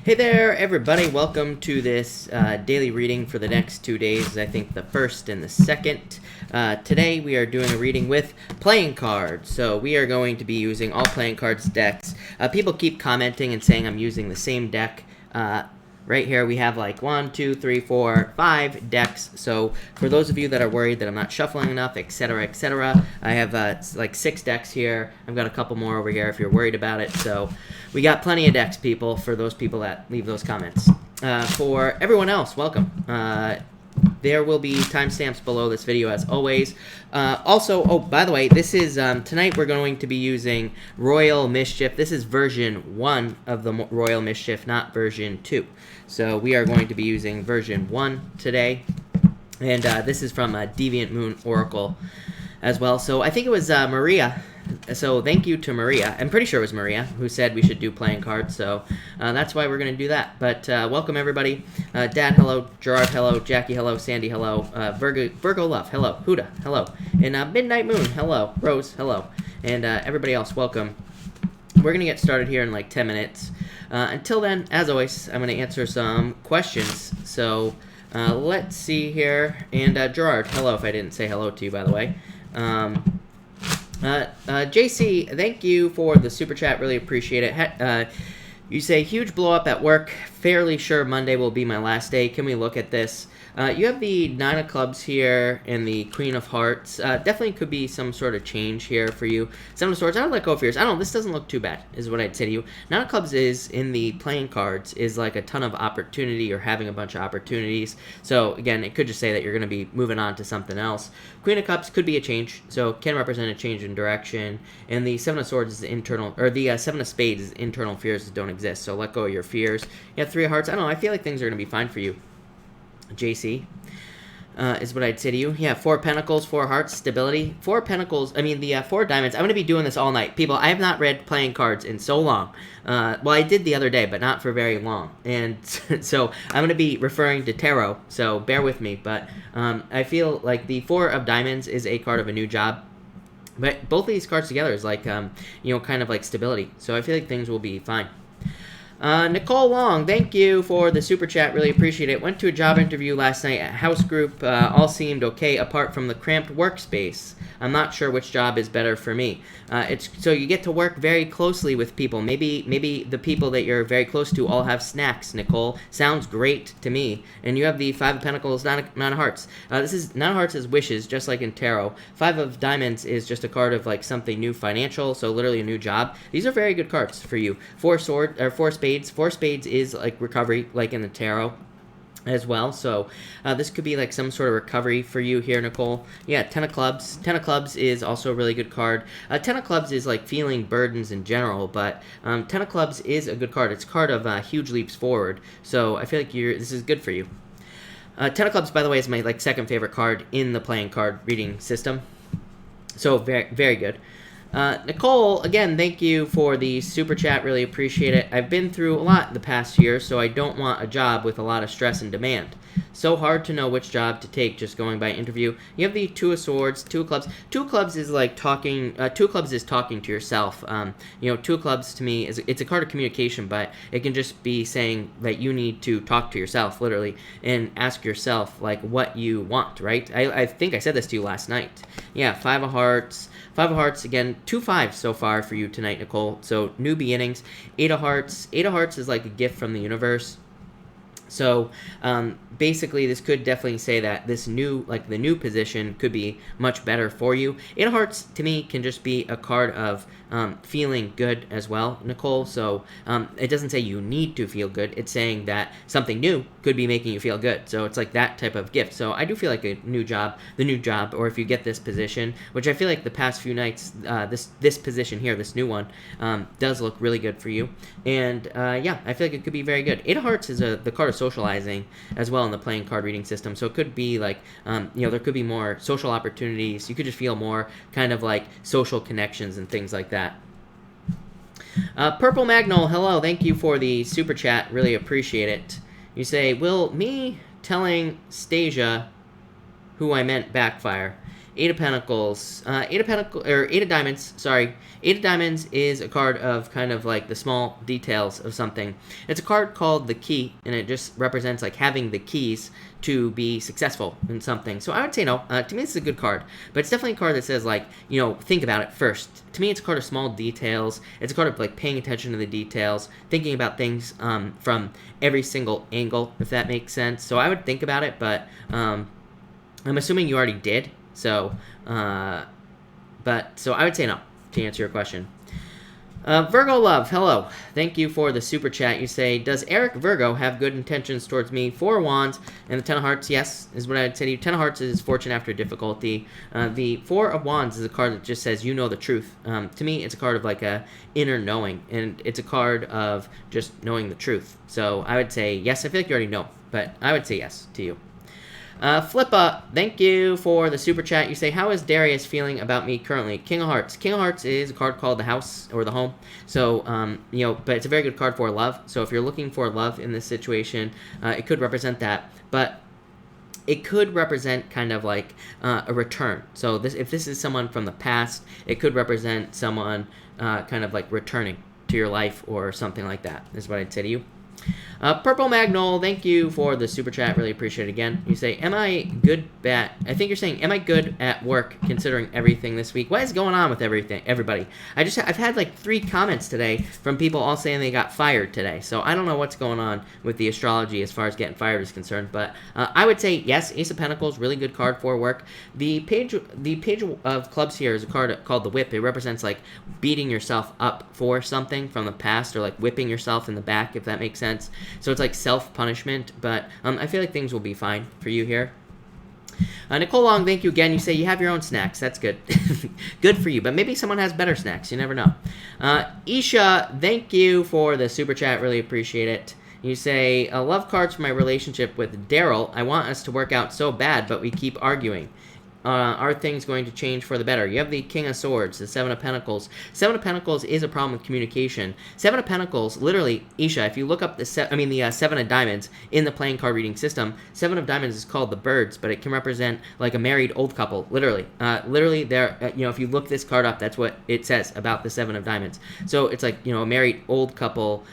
Hey there, everybody. Welcome to this daily reading for the next 2 days. I think the 1st and the 2nd. Today we are doing a reading with playing cards. So we are going to be using all playing cards decks. People keep commenting and saying I'm using the same deck. Right here we have like 1, 2, 3, 4, 5 decks. So for those of you that are worried that I'm not shuffling enough, etc., I have like 6 decks here. I've got a couple more over here if you're worried about it. So we got plenty of decks, people, for those people that leave those comments. For everyone else, welcome. There will be timestamps below this video as always. Also, oh, by the way, this is, tonight we're going to be using Royal Mischief. This is version 1 of the Royal Mischief, not version 2. So we are going to be using version 1 today. And this is from Deviant Moon Oracle as well. So I think it was Maria. So thank you to Maria. I'm pretty sure it was Maria who said we should do playing cards. So that's why we're going to do that. But welcome, everybody. Dad, hello. Gerard, hello. Jackie, hello. Sandy, hello. Virgo Love, hello. Huda, hello. And Midnight Moon, hello. Rose, hello. And everybody else, welcome. We're going to get started here in like 10 minutes. Until then, as always, I'm going to answer some questions. So let's see here. And Gerard, hello, if I didn't say hello to you, by the way. JC, thank you for the super chat. Really appreciate it. You say, huge blow up at work. Fairly sure Monday will be my last day. Can we look at this? You have the 9 of clubs here and the Queen of Hearts. Definitely could be some sort of change here for you. 7 of Swords, I would let go of fears. I don't know, this doesn't look too bad, is what I'd say to you. 9 of clubs is, in the playing cards, is like a ton of opportunity or having a bunch of opportunities. So, again, it could just say that you're going to be moving on to something else. Queen of Cups could be a change, so can represent a change in direction. And the 7 of Swords is internal, or the 7 of Spades is internal fears that don't exist. So let go of your fears. You have 3 of Hearts. I don't know, I feel like things are going to be fine for you. JC, is what I'd say to you. Yeah, 4 Pentacles, 4 Hearts, stability. 4 Pentacles, I mean, the 4 Diamonds. I'm going to be doing this all night. People, I have not read playing cards in so long. Well, I did the other day, but not for very long. And so I'm going to be referring to tarot, so bear with me. But I feel like the 4 of Diamonds is a card of a new job. But both of these cards together is like, you know, kind of like stability. So I feel like things will be fine. Nicole Long, thank you for the super chat. Really appreciate it. Went to a job interview last night at House Group. All seemed okay apart from the cramped workspace. I'm not sure which job is better for me. So you get to work very closely with people. Maybe the people that you're very close to all have snacks, Nicole. Sounds great to me. And you have the 5 of Pentacles, 9 of Hearts. This is 9 of Hearts is wishes, just like in tarot. 5 of Diamonds is just a card of like something new financial, so literally a new job. These are very good cards for you. 4 Spades. 4 Spades is like recovery, like in the tarot as well. So this could be like some sort of recovery for you here, Nicole. Yeah, 10 of Clubs. 10 of Clubs is also a really good card. 10 of Clubs is like feeling burdens in general, but 10 of Clubs is a good card. It's a card of huge leaps forward. So I feel like this is good for you. 10 of Clubs, by the way, is my like 2nd favorite card in the playing card reading system. So very, very good. Nicole, again, thank you for the super chat. Really appreciate it. I've been through a lot the past year, so I don't want a job with a lot of stress and demand. So hard to know which job to take just going by interview. You have the 2 of Swords, 2 of Clubs. 2 of Clubs is like talking, 2 of Clubs is talking to yourself. You know, 2 of Clubs to me, it's a card of communication, but it can just be saying that you need to talk to yourself, literally, and ask yourself, like, what you want, right? I think I said this to you last night. Yeah, 5 of Hearts. 5 of Hearts, again, 2 5s so far for you tonight, Nicole. So, new beginnings. 8 of Hearts. 8 of Hearts is like a gift from the universe. So, basically, this could definitely say that this new, like the new position could be much better for you. 8 of Hearts, to me, can just be a card of feeling good as well, Nicole. So, it doesn't say you need to feel good. It's saying that something new could be making you feel good. So, it's like that type of gift. So, I do feel like a new job, or if you get this position, which I feel like the past few nights, this position here, this new one, does look really good for you. And, yeah, I feel like it could be very good. 8 of Hearts is the card of socializing as well in the playing card reading system. So it could be like, you know, there could be more social opportunities. You could just feel more kind of like social connections and things like that. Purple Magnol, hello. Thank you for the super chat. Really appreciate it. You say, will me telling Stasia who I meant backfire? Eight of Pentacles. Eight of Diamonds, sorry. Eight of Diamonds is a card of kind of like the small details of something. It's a card called the Key, and it just represents like having the keys to be successful in something. So I would say no. To me, this is a good card, but it's definitely a card that says like, you know, think about it first. To me, it's a card of small details. It's a card of like paying attention to the details, thinking about things from every single angle, if that makes sense. So I would think about it, but I'm assuming you already did. So, so I would say no, to answer your question. Virgo Love, hello. Thank you for the super chat. You say, does Eric Virgo have good intentions towards me? Four of Wands and the Ten of Hearts, yes, is what I'd say to you. Ten of Hearts is fortune after difficulty. The Four of Wands is a card that just says you know the truth. To me, it's a card of like a inner knowing, and it's a card of just knowing the truth. So I would say yes. I feel like you already know, but I would say yes to you. Flippa, thank you for the super chat. You say, how is Darius feeling about me currently? King of Hearts. King of Hearts is a card called the house or the home. So, you know, but it's a very good card for love. So if you're looking for love in this situation, it could represent that. But it could represent kind of like a return. So if this is someone from the past, it could represent someone kind of like returning to your life or something like that, is what I'd say to you. Purple Magnol, thank you for the super chat. Really appreciate it again. You say, am I good at... I think you're saying, am I good at work considering everything this week? What is going on with everybody? I've had like 3 comments today from people all saying they got fired today. So I don't know what's going on with the astrology as far as getting fired is concerned. But I would say, yes, Ace of Pentacles, really good card for work. The page of clubs here is a card called the Whip. It represents like beating yourself up for something from the past, or like whipping yourself in the back, if that makes sense. So it's like self-punishment, but I feel like things will be fine for you here. Nicole Long, thank you again. You say you have your own snacks. That's good. Good for you, but maybe someone has better snacks. You never know. Isha, thank you for the super chat. Really appreciate it. You say, love cards for my relationship with Daryl. I want us to work out so bad, but we keep arguing. Are things going to change for the better? You have the King of Swords, the Seven of Pentacles. Seven of Pentacles is a problem with communication. Seven of Pentacles, literally, Isha, if you look up the Seven of Diamonds in the playing card reading system, Seven of Diamonds is called the Birds, but it can represent like a married old couple, literally. Literally, there, you know, if you look this card up, that's what it says about the Seven of Diamonds. So it's like, you know, a married old couple,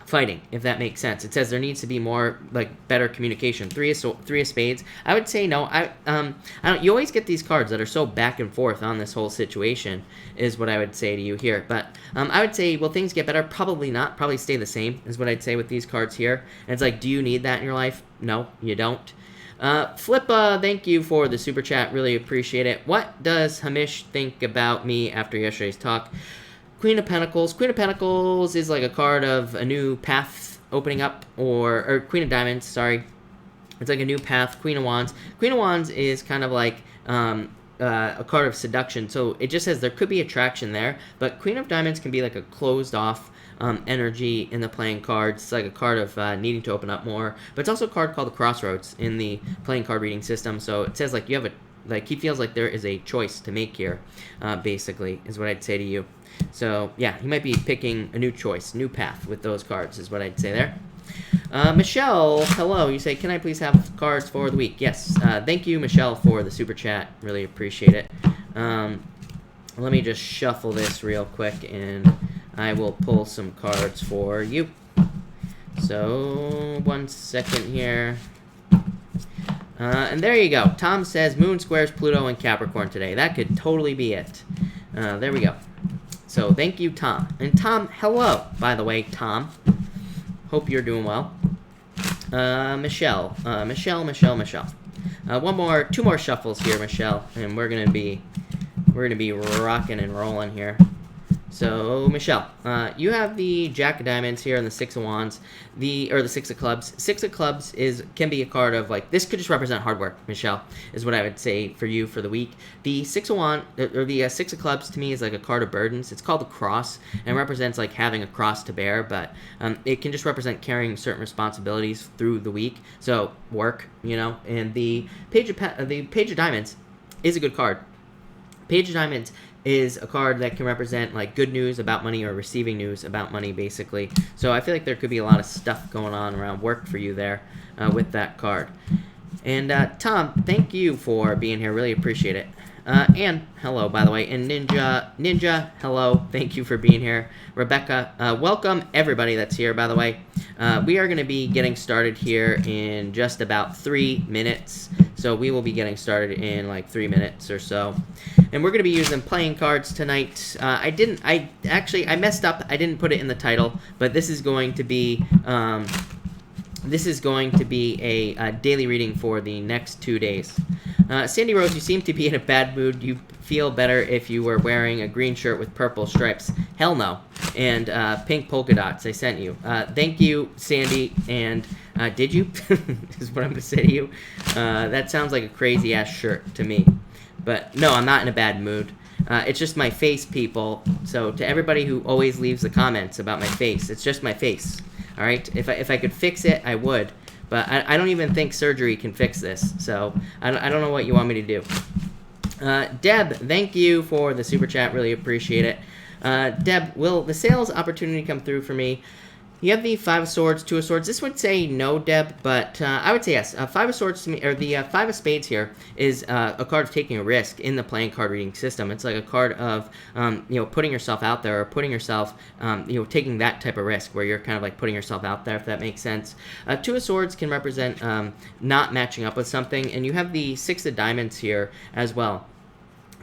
fighting, if that makes sense. It says there needs to be more, like, better communication. Three of Spades. I would say no. I don't. You always get these cards that are so back and forth on this whole situation, is what I would say to you here. But I would say, will things get better? Probably not. Probably stay the same, is what I'd say with these cards here. And it's like, do you need that in your life? No, you don't. Flippa, thank you for the super chat. Really appreciate it. What does Hamish think about me after yesterday's talk? Queen of Pentacles. Queen of Pentacles is like a card of a new path opening up, or Queen of Diamonds, sorry. It's like a new path. Queen of Wands. Queen of Wands is kind of like a card of seduction. So it just says there could be attraction there, but Queen of Diamonds can be like a closed off energy in the playing cards. It's like a card of needing to open up more, but it's also a card called the Crossroads in the playing card reading system. So it says like you have a, like he feels like there is a choice to make here, basically, is what I'd say to you. So, yeah, he might be picking a new choice, new path with those cards, is what I'd say there. Michelle, hello. You say, can I please have cards for the week? Yes. Thank you, Michelle, for the super chat. Really appreciate it. Let me just shuffle this real quick, and I will pull some cards for you. So, 1 second here. And there you go. Tom says, Moon squares Pluto and Capricorn today. That could totally be it. There we go. So, thank you, Tom. And Tom, hello, by the way, Tom. Hope you're doing well. Michelle. Michelle. 2 more shuffles here, Michelle. And we're gonna be rocking and rolling here. So, Michelle, you have the Jack of Diamonds here and the Six of Wands, or the Six of Clubs. Six of Clubs can be a card of, like, this could just represent hard work, Michelle, is what I would say for you for the week. The Six of Wands, or the Six of Clubs, to me, is like a card of burdens. It's called the Cross, and represents, like, having a cross to bear, but it can just represent carrying certain responsibilities through the week. So, work, you know, and the Page of Diamonds is a good card. Page of Diamonds is a card that can represent like good news about money or receiving news about money, basically. So I feel like there could be a lot of stuff going on around work for you there with that card. And Tom, thank you for being here. Really appreciate it. And hello, by the way. And Ninja, hello. Thank you for being here. Rebecca, welcome everybody that's here, by the way. We are going to be getting started here in just about 3 minutes. So we will be getting started in like 3 minutes or so. And we're going to be using playing cards tonight. I messed up. I didn't put it in the title, but this is going to be... This is going to be a daily reading for the next 2 days. Sandy Rose, you seem to be in a bad mood. You feel better if you were wearing a green shirt with purple stripes. Hell no. And pink polka dots I sent you. Thank you, Sandy. And did you? Is what I'm going to say to you. That sounds like a crazy-ass shirt to me. But no, I'm not in a bad mood. It's just my face, people. So to everybody who always leaves the comments about my face, it's just my face. All right, if I could fix it, I would, but I don't even think surgery can fix this, so I don't know what you want me to do. Deb, thank you for the super chat, really appreciate it. Deb, will the sales opportunity come through for me? You have the 5 of Swords, 2 of Swords. This would say no, Deb, but I would say yes. 5 of Swords to me, or the 5 of Spades here is a card of taking a risk in the playing card reading system. It's like a card of, putting yourself out there, or putting yourself, taking that type of risk where you're kind of like putting yourself out there, if that makes sense. 2 of Swords can represent not matching up with something, and you have the 6 of Diamonds here as well.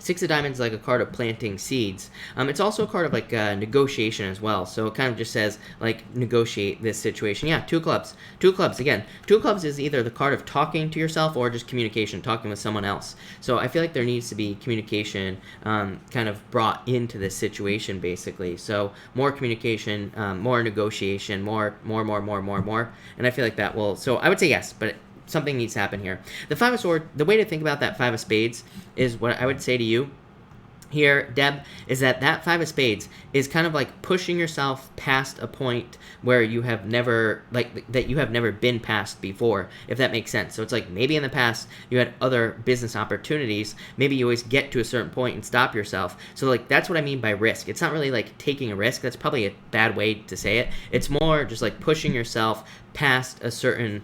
6 of Diamonds is like a card of planting seeds. It's also a card of like negotiation as well. So it kind of just says like negotiate this situation. Yeah, 2 of Clubs. 2 of Clubs again. 2 of Clubs is either the card of talking to yourself or just communication, talking with someone else. So I feel like there needs to be communication kind of brought into this situation basically. So more communication, more negotiation, more. And I feel like that will. So I would say yes, but something needs to happen here. The 5 of Swords, the way to think about that 5 of Spades is what I would say to you here, Deb, is that 5 of Spades is kind of like pushing yourself past a point where you have never, that you have never been past before, if that makes sense. So it's like maybe in the past you had other business opportunities. Maybe you always get to a certain point and stop yourself. So like that's what I mean by risk. It's not really like taking a risk. That's probably a bad way to say it. It's more just like pushing yourself past a certain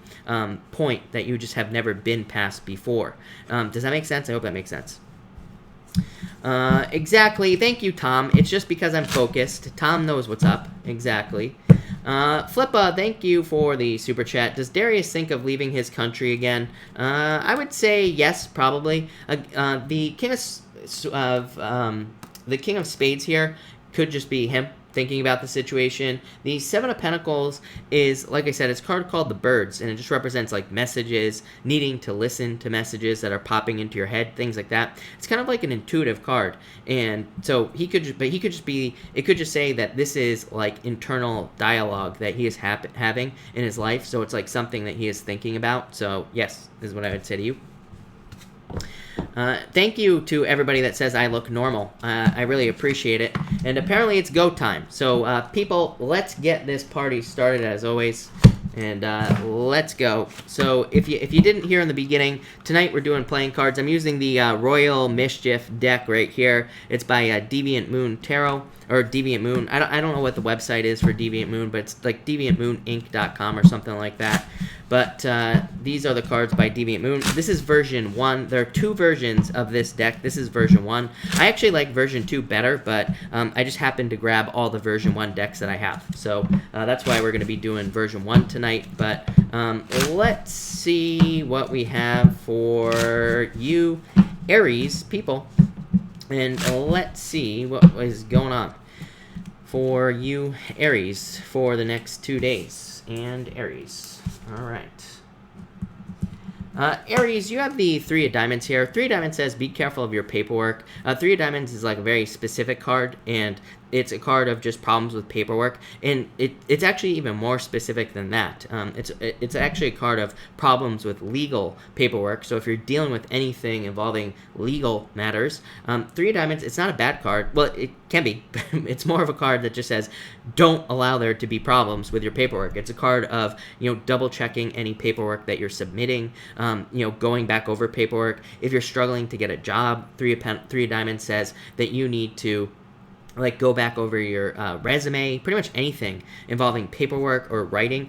point that you just have never been past before. Does that make sense? I hope that makes sense. Exactly. Thank you, Tom. It's just because I'm focused. Tom knows what's up. Exactly. Flippa, thank you for the super chat. Does Darius think of leaving his country again? I would say yes, probably. The King of Spades here could just be him thinking about the situation. The 7 of Pentacles is, like I said, it's a card called the Birds, and it just represents like messages, needing to listen to messages that are popping into your head, things like that. It's kind of like an intuitive card, and so it could just say that this is like internal dialogue that he is having in his life, so it's like something that he is thinking about. So yes, is what I would say to you. Thank you to everybody that says I look normal. I really appreciate it. And apparently it's go time. So, people, let's get this party started as always. And let's go. So if you didn't hear in the beginning, tonight we're doing playing cards. I'm using the Royal Mischief deck right here. It's by Deviant Moon Tarot, or Deviant Moon. I don't know what the website is for Deviant Moon, but it's like deviantmooninc.com or something like that. But these are the cards by Deviant Moon. This is version 1. There are 2 versions of this deck. This is version 1. I actually like version 2 better, but I just happened to grab all the version 1 decks that I have. So that's why we're going to be doing version 1 tonight. But let's see what we have for you Aries people. And let's see what is going on for you Aries for the next 2 days. And Aries. All right. Aries, you have the 3 of Diamonds here. 3 of Diamonds says be careful of your paperwork. 3 of Diamonds is like a very specific card, and it's a card of just problems with paperwork, and it's actually even more specific than that. It's actually a card of problems with legal paperwork. So if you're dealing with anything involving legal matters, 3 of Diamonds, it's not a bad card. Well, it can be. It's more of a card that just says don't allow there to be problems with your paperwork. It's a card of double checking any paperwork that you're submitting, going back over paperwork. If you're struggling to get a job, 3 of Diamonds says that you need to like go back over your resume, pretty much anything involving paperwork or writing,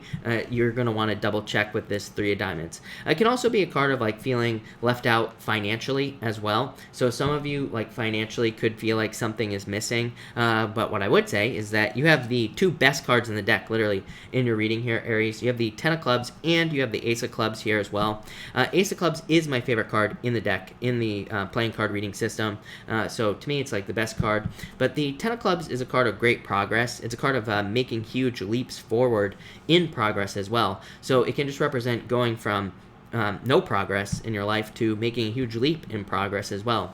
you're going to want to double check with this three of diamonds. It can also be a card of like feeling left out financially as well. So some of you like financially could feel like something is missing, but what I would say is that you have the two best cards in the deck literally in your reading here, Aries. You have the 10 of clubs and you have the ace of clubs here as well. Ace of clubs is my favorite card in the deck in the playing card reading system, so to me it's like the best card. But the 10 of clubs is a card of great progress. It's a card of making huge leaps forward in progress as well. So it can just represent going from no progress in your life to making a huge leap in progress as well.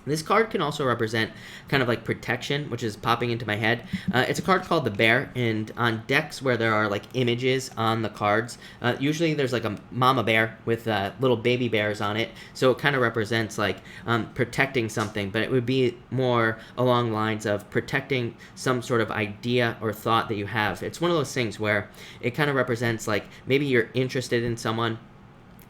This card can also represent kind of like protection, which is popping into my head. It's a card called the Bear, and on decks where there are like images on the cards, usually there's like a mama bear with little baby bears on it, so it kind of represents like protecting something, but it would be more along lines of protecting some sort of idea or thought that you have. It's one of those things where it kind of represents like maybe you're interested in someone.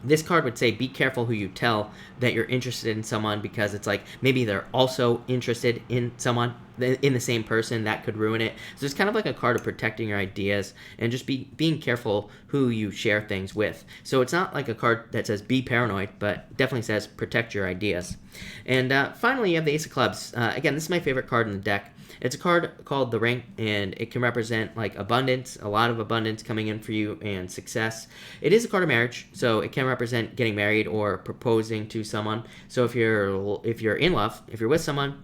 This card would say, be careful who you tell that you're interested in someone, because it's like maybe they're also interested in someone, in the same person. That could ruin it. So it's kind of like a card of protecting your ideas and just being careful who you share things with. So it's not like a card that says be paranoid, but definitely says protect your ideas. And finally, you have the Ace of Clubs. Again, this is my favorite card in the deck. It's a card called the Ring, and it can represent like abundance, a lot of abundance coming in for you, and success. It is a card of marriage, so it can represent getting married or proposing to someone. So if you're in love, if you're with someone,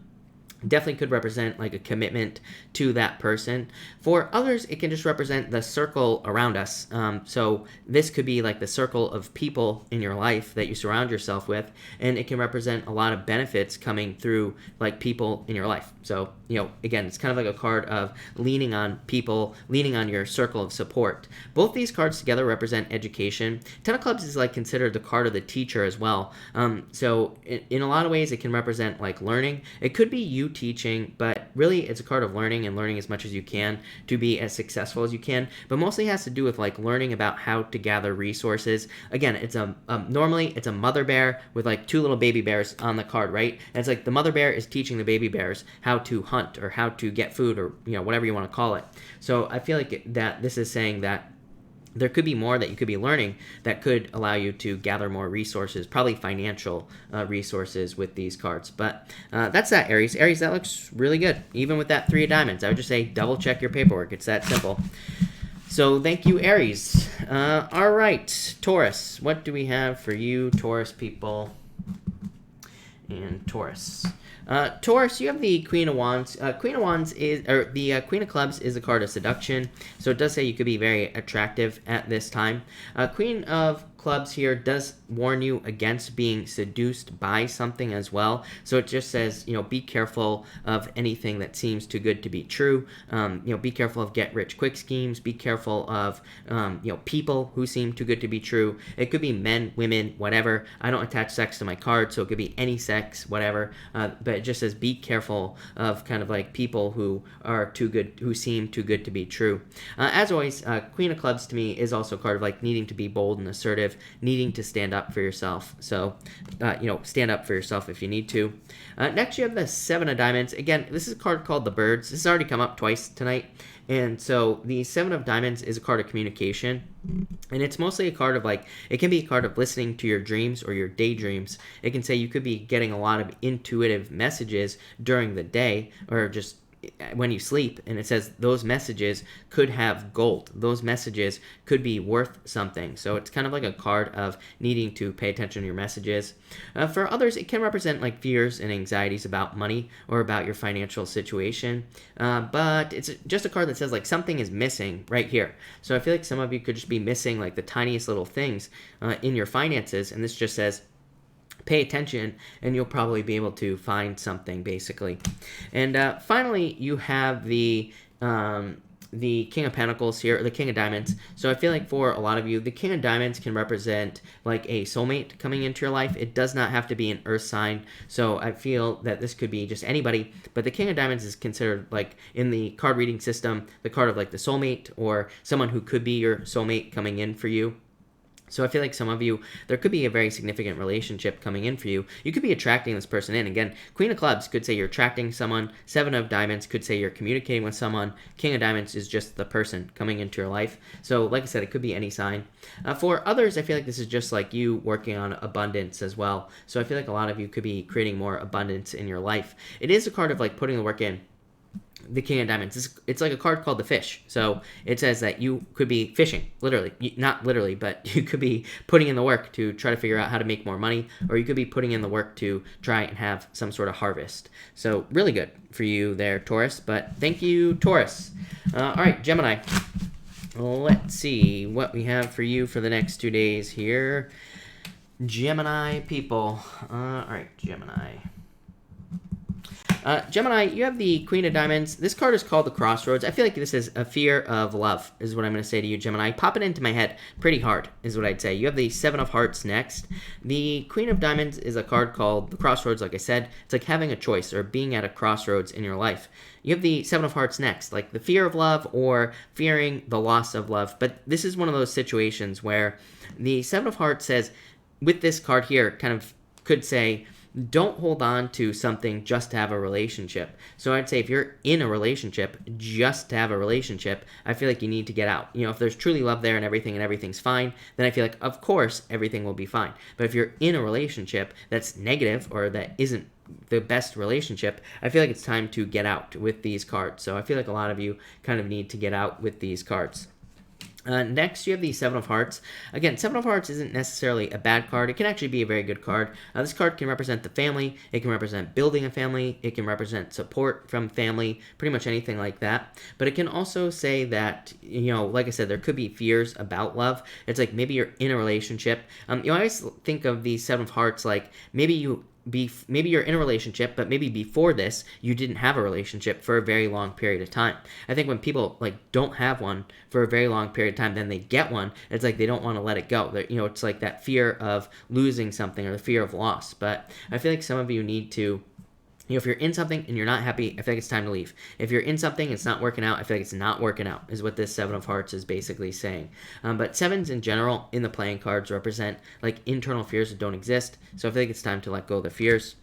definitely could represent like a commitment to that person. For others, it can just represent the circle around us. So this could be like the circle of people in your life that you surround yourself with, and it can represent a lot of benefits coming through like people in your life. So, you know, again, it's kind of like a card of leaning on people, leaning on your circle of support. Both these cards together represent education. 10 of clubs is like considered the card of the teacher as well. So in a lot of ways, it can represent like learning. It could be you teaching, but really it's a card of learning and learning as much as you can to be as successful as you can, but mostly has to do with like learning about how to gather resources. Again, it's normally it's a mother bear with like two little baby bears on the card, right? And it's like the mother bear is teaching the baby bears how to hunt or how to get food, or you know, whatever you want to call it. So I feel like that this is saying that there could be more that you could be learning that could allow you to gather more resources, probably financial resources with these cards. But that's that, Aries. Aries, that looks really good. Even with that three of diamonds, I would just say double check your paperwork. It's that simple. So thank you, Aries. All right, Taurus. What do we have for you, Taurus people? And Taurus. Taurus, you have the Queen of Wands. Queen of Wands is, or the Queen of Clubs is a card of seduction. So it does say you could be very attractive at this time. Queen of Clubs here does warn you against being seduced by something as well. So it just says, you know, be careful of anything that seems too good to be true. You know, be careful of get rich quick schemes. Be careful of, you know, people who seem too good to be true. It could be men, women, whatever. I don't attach sex to my card, so it could be any sex, whatever. But it just says be careful of kind of like people who are too good, who seem too good to be true. As always, Queen of Clubs to me is also a card of like needing to be bold and assertive, needing to stand up for yourself. So, you know, stand up for yourself if you need to. Next, you have the Seven of Diamonds. Again, this is a card called the Birds. This has already come up twice tonight. And so the Seven of Diamonds is a card of communication. And it's mostly a card of like, it can be a card of listening to your dreams or your daydreams. It can say you could be getting a lot of intuitive messages during the day, or just when you sleep, and it says those messages could have gold. Those messages could be worth something. So it's kind of like a card of needing to pay attention to your messages. For others, it can represent like fears and anxieties about money or about your financial situation. But it's just a card that says like something is missing right here. So I feel like some of you could just be missing like the tiniest little things in your finances, and this just says pay attention and you'll probably be able to find something, basically. And finally, you have the King of Pentacles here, or the King of Diamonds. So I feel like for a lot of you, the King of Diamonds can represent like a soulmate coming into your life. It does not have to be an earth sign. So I feel that this could be just anybody, but the King of Diamonds is considered like in the card reading system, the card of like the soulmate, or someone who could be your soulmate coming in for you. So I feel like some of you, there could be a very significant relationship coming in for you. You could be attracting this person in. Again, Queen of Clubs could say you're attracting someone. Seven of Diamonds could say you're communicating with someone. King of Diamonds is just the person coming into your life. So like I said, it could be any sign. For others, I feel like this is just like you working on abundance as well. So I feel like a lot of you could be creating more abundance in your life. It is a card of like putting the work in. The King of Diamonds. It's like a card called the Fish. So it says that you could be fishing, literally. Not literally, but you could be putting in the work to try to figure out how to make more money, or you could be putting in the work to try and have some sort of harvest. So really good for you there, Taurus. But thank you, Taurus. All right, Gemini. Let's see what we have for you for the next 2 days here. Gemini people. All right, Gemini. Gemini, you have the Queen of Diamonds. This card is called the Crossroads. I feel like this is a fear of love, is what I'm going to say to you, Gemini. Pop it into my head pretty hard, is what I'd say. You have the Seven of Hearts next. The Queen of Diamonds is a card called the Crossroads, like I said. It's like having a choice or being at a crossroads in your life. You have the Seven of Hearts next, like the fear of love or fearing the loss of love. But this is one of those situations where the Seven of Hearts says, with this card here, kind of could say, don't hold on to something just to have a relationship. So I'd say if you're in a relationship just to have a relationship, I feel like you need to get out. You know, if there's truly love there and everything's fine, then I feel like, of course, everything will be fine. But if you're in a relationship that's negative or that isn't the best relationship, I feel like it's time to get out with these cards. So I feel like a lot of you kind of need to get out with these cards. Next, you have the Seven of Hearts. Again, Seven of Hearts isn't necessarily a bad card. It can actually be a very good card. This card can represent the family. It can represent building a family. It can represent support from family, pretty much anything like that. But it can also say that, you know, like I said, there could be fears about love. It's like maybe you're in a relationship. You always think of the Seven of Hearts like maybe you're in a relationship, but maybe before this you didn't have a relationship for a very long period of time. I think when people like don't have one for a very long period of time, then they get one, it's like they don't want to let it go. You know, it's like that fear of losing something or the fear of loss. But I feel like some of you need to, you know, if you're in something and you're not happy, I feel like it's time to leave. If you're in something and it's not working out, I feel like it's not working out, is what this Seven of Hearts is basically saying. But sevens in general in the playing cards represent like internal fears that don't exist. So I feel like it's time to let go of the fears.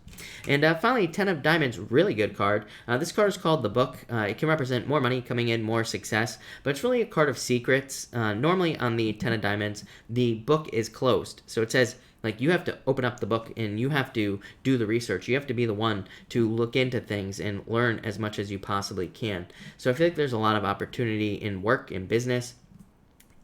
And finally, Ten of Diamonds, really good card. This card is called the Book. It can represent more money coming in, more success, but it's really a card of secrets. Normally on the Ten of Diamonds, the book is closed. So it says, like, you have to open up the book and you have to do the research. You have to be the one to look into things and learn as much as you possibly can. So I feel like there's a lot of opportunity in work and business.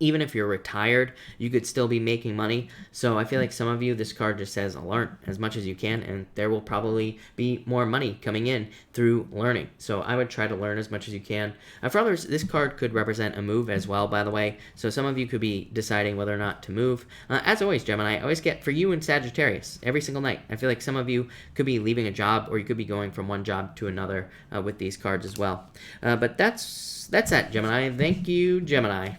Even if you're retired, you could still be making money. So I feel like some of you, this card just says learn as much as you can, and there will probably be more money coming in through learning. So I would try to learn as much as you can. For others, this card could represent a move as well, by the way. So some of you could be deciding whether or not to move. As always, Gemini, I always get for you and Sagittarius every single night. I feel like some of you could be leaving a job, or you could be going from one job to another with these cards as well. But that's that, Gemini. Thank you, Gemini.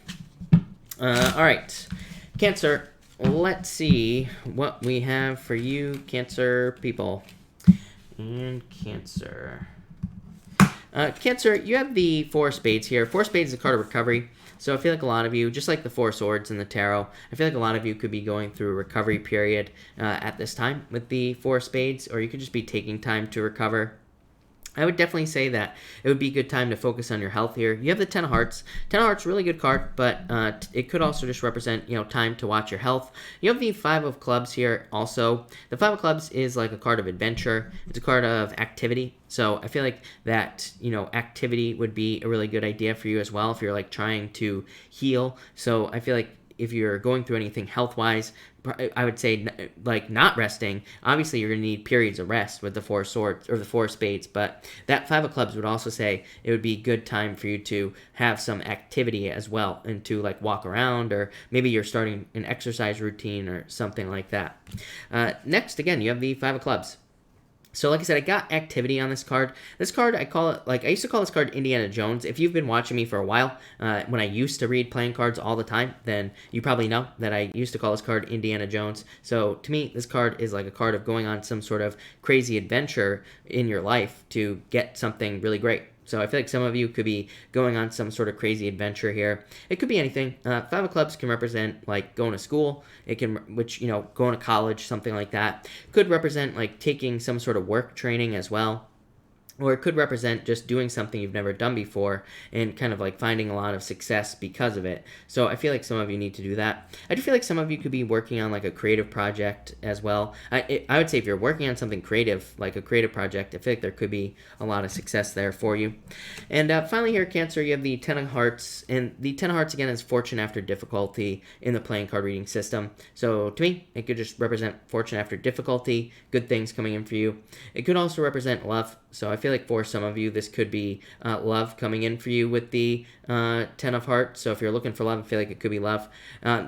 All right, Cancer, let's see what we have for you, Cancer people. And Cancer. Cancer, you have the Four of Spades here. Four of Spades is a card of recovery. So I feel like a lot of you, just like the Four of Swords in the tarot, I feel like a lot of you could be going through a recovery period at this time with the Four of Spades, or you could just be taking time to recover. I would definitely say that it would be a good time to focus on your health here. You have the Ten of Hearts. Ten of Hearts, really good card, but it could also just represent, you know, time to watch your health. You have the Five of Clubs here also. The Five of Clubs is like a card of adventure. It's a card of activity. So I feel like that, you know, activity would be a really good idea for you as well if you're like trying to heal. So I feel like if you're going through anything health-wise, I would say, like, not resting. Obviously, you're going to need periods of rest with the Four of Swords or the Four of Spades, but that Five of Clubs would also say it would be a good time for you to have some activity as well and to, like, walk around, or maybe you're starting an exercise routine or something like that. Next, again, you have the Five of Clubs. So like I said, I got activity on this card. This card, I call it, like, I used to call this card Indiana Jones. If you've been watching me for a while, when I used to read playing cards all the time, then you probably know that I used to call this card Indiana Jones. So to me, this card is like a card of going on some sort of crazy adventure in your life to get something really great. So I feel like some of you could be going on some sort of crazy adventure here. It could be anything. Five of Clubs can represent like going to school. It can, which, you know, going to college, something like that. Could represent like taking some sort of work training as well. Or it could represent just doing something you've never done before and kind of like finding a lot of success because of it. So I feel like some of you need to do that. I do feel like some of you could be working on like a creative project as well. I would say if you're working on something creative, like a creative project, I feel like there could be a lot of success there for you. And finally here, Cancer, you have the Ten of Hearts. And the Ten of Hearts, again, is fortune after difficulty in the playing card reading system. So to me, it could just represent fortune after difficulty, good things coming in for you. It could also represent love. So I feel like for some of you, this could be love coming in for you with the Ten of Hearts. So if you're looking for love, I feel like it could be love.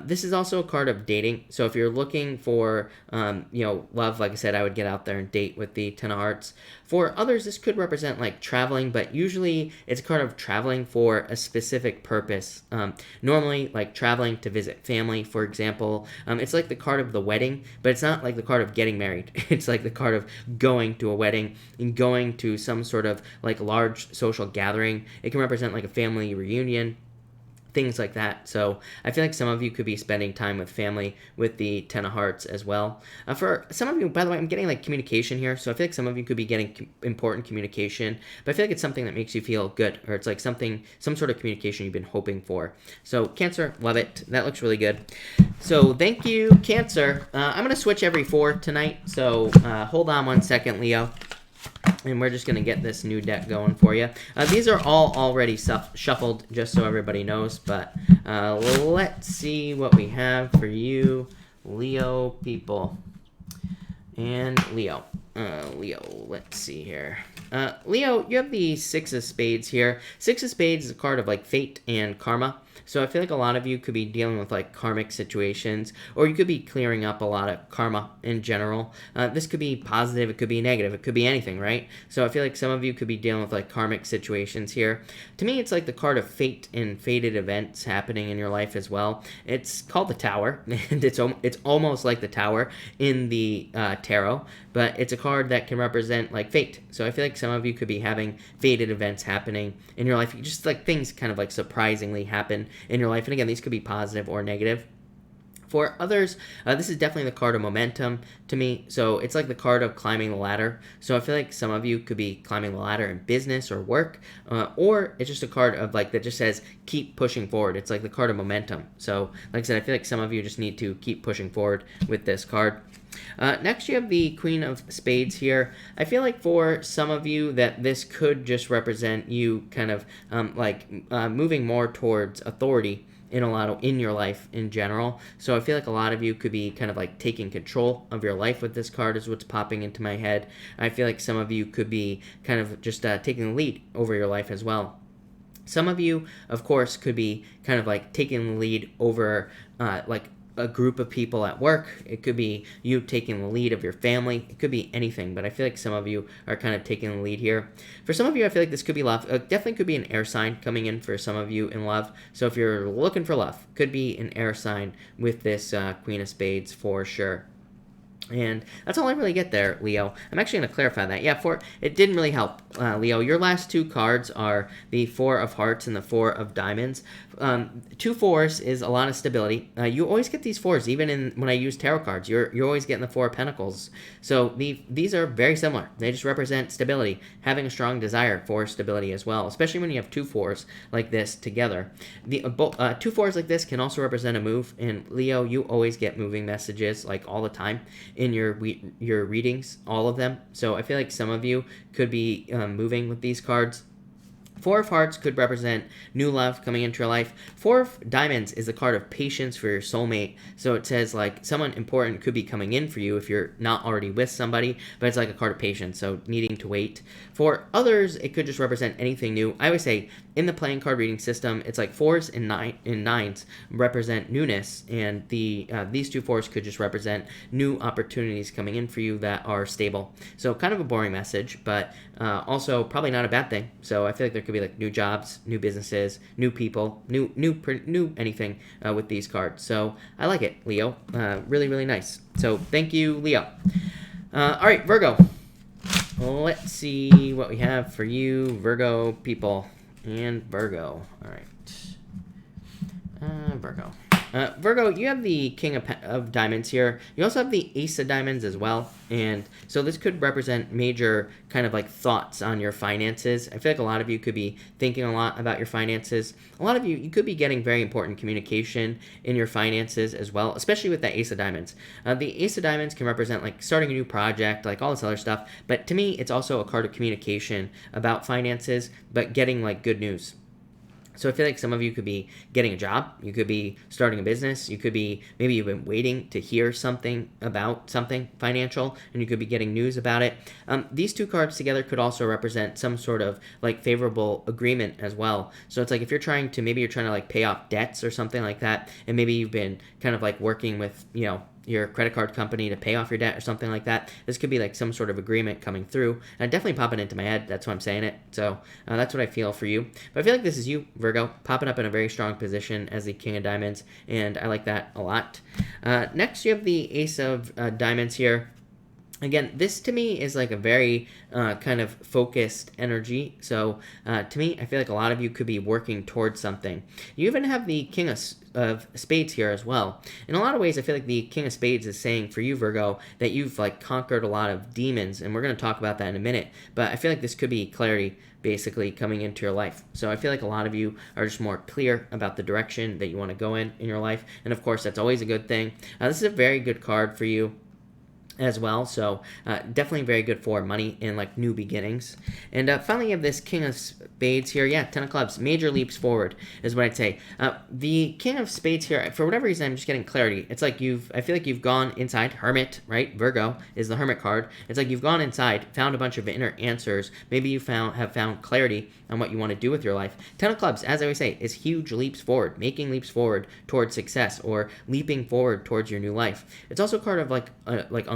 This is also a card of dating. So if you're looking for, love, like I said, I would get out there and date with the Ten of Hearts. For others, this could represent like traveling, but usually it's a card of traveling for a specific purpose. Normally, like traveling to visit family, for example. It's like the card of the wedding, but it's not like the card of getting married. It's like the card of going to a wedding and going to some sort of like large social gathering. It can represent like a family reunion, things like that. So I feel like some of you could be spending time with family with the Ten of Hearts as well. For some of you, by the way, I'm getting like communication here. So I feel like some of you could be getting important communication, but I feel like it's something that makes you feel good, or it's like some sort of communication you've been hoping for. So Cancer, love it. That looks really good. So thank you, Cancer. I'm going to switch every 4 tonight. So hold on one second, Leo. And we're just going to get this new deck going for you. These are all already shuffled, just so everybody knows. But let's see what we have for you, Leo people. And Leo. Let's see here. Leo, you have the Six of Spades here. Six of Spades is a card of like fate and karma. So I feel like a lot of you could be dealing with like karmic situations, or you could be clearing up a lot of karma in general. This could be positive, it could be negative, it could be anything, right? So I feel like some of you could be dealing with like karmic situations here. To me, it's like the card of fate and fated events happening in your life as well. It's called the Tower, and it's almost like the Tower in the tarot, but it's a card that can represent like fate. So I feel like some of you could be having fated events happening in your life, just like things kind of like surprisingly happen in your life. And again, these could be positive or negative. For others, this is definitely the card of momentum to me. So it's like the card of climbing the ladder. So I feel like some of you could be climbing the ladder in business or work, or it's just a card of like that just says keep pushing forward. It's like the card of momentum. So like I said, I feel like some of you just need to keep pushing forward with this card. Next, you have the Queen of Spades here. I feel like for some of you that this could just represent you kind of moving more towards authority in your life in general. So I feel like a lot of you could be kind of like taking control of your life with this card is what's popping into my head. I feel like some of you could be kind of just taking the lead over your life as well. Some of you, of course, could be kind of like taking the lead over like a group of people at work. It could be you taking the lead of your family. It could be anything, but I feel like some of you are kind of taking the lead here. For some of you, I feel like this could be love. Definitely could be an air sign coming in for some of you in love. So if you're looking for love, could be an air sign with this Queen of Spades for sure. And that's all I really get there, Leo. I'm actually going to clarify that. Yeah, it didn't really help, Leo. Your last 2 cards are the Four of Hearts and the Four of Diamonds. 2 4s is a lot of stability. You always get these 4s, even when I use tarot cards. You're always getting the 4 of Pentacles. So these are very similar. They just represent stability, having a strong desire for stability as well, especially when you have 2 4s like this together. 2 4s like this can also represent a move. And Leo, you always get moving messages like all the time in your readings, all of them. So I feel like some of you could be moving with these cards. 4 of Hearts could represent new love coming into your life. 4 of Diamonds is a card of patience for your soulmate. So it says like someone important could be coming in for you if you're not already with somebody, but it's like a card of patience, so needing to wait. For others, it could just represent anything new. I always say in the playing card reading system, it's like 4s and 9s represent newness, and these 2 4s could just represent new opportunities coming in for you that are stable. So kind of a boring message, but also probably not a bad thing. So I feel like there could be like new jobs, new businesses, new people, new anything with these cards. So I like it, Leo. Really, really nice. So thank you, Leo. All right, Virgo. let's see what we have for you, Virgo people. And Virgo. All right. Virgo. Virgo, you have the King of Diamonds here. You also have the Ace of Diamonds as well. And so this could represent major kind of like thoughts on your finances. I feel like a lot of you could be thinking a lot about your finances. A lot of you could be getting very important communication in your finances as well, especially with that Ace of Diamonds. The Ace of Diamonds can represent like starting a new project, like all this other stuff. But to me, it's also a card of communication about finances, but getting like good news. So I feel like some of you could be getting a job, you could be starting a business, you could be, maybe you've been waiting to hear something about something financial, and you could be getting news about it. These two cards together could also represent some sort of like favorable agreement as well. So it's like if you're trying to, maybe you're trying to like pay off debts or something like that, and maybe you've been kind of like working with, your credit card company to pay off your debt or something like that. This could be like some sort of agreement coming through. And definitely popping into my head. That's why I'm saying it. So that's what I feel for you. But I feel like this is you, Virgo, popping up in a very strong position as the King of Diamonds. And I like that a lot. Next, you have the Ace of Diamonds here. Again, this to me is like a very kind of focused energy. So to me, I feel like a lot of you could be working towards something. You even have the King of Spades here as well. In a lot of ways, I feel like the King of Spades is saying for you, Virgo, that you've like conquered a lot of demons, and we're going to talk about that in a minute. But I feel like this could be clarity basically coming into your life. So I feel like a lot of you are just more clear about the direction that you want to go in your life. And of course, that's always a good thing. This is a very good card for you as well, so definitely very good for money and like new beginnings. And finally, you have this King of Spades here. Yeah, 10 of Clubs, major leaps forward is what I'd say. The King of Spades here, for whatever reason, I'm just getting clarity. It's like I feel like you've gone inside. Hermit, right? Virgo is the Hermit card. It's like you've gone inside, found a bunch of inner answers. Maybe you have found clarity on what you want to do with your life. 10 of Clubs, as I always say, is huge leaps forward, making leaps forward towards success or leaping forward towards your new life. It's also a card of like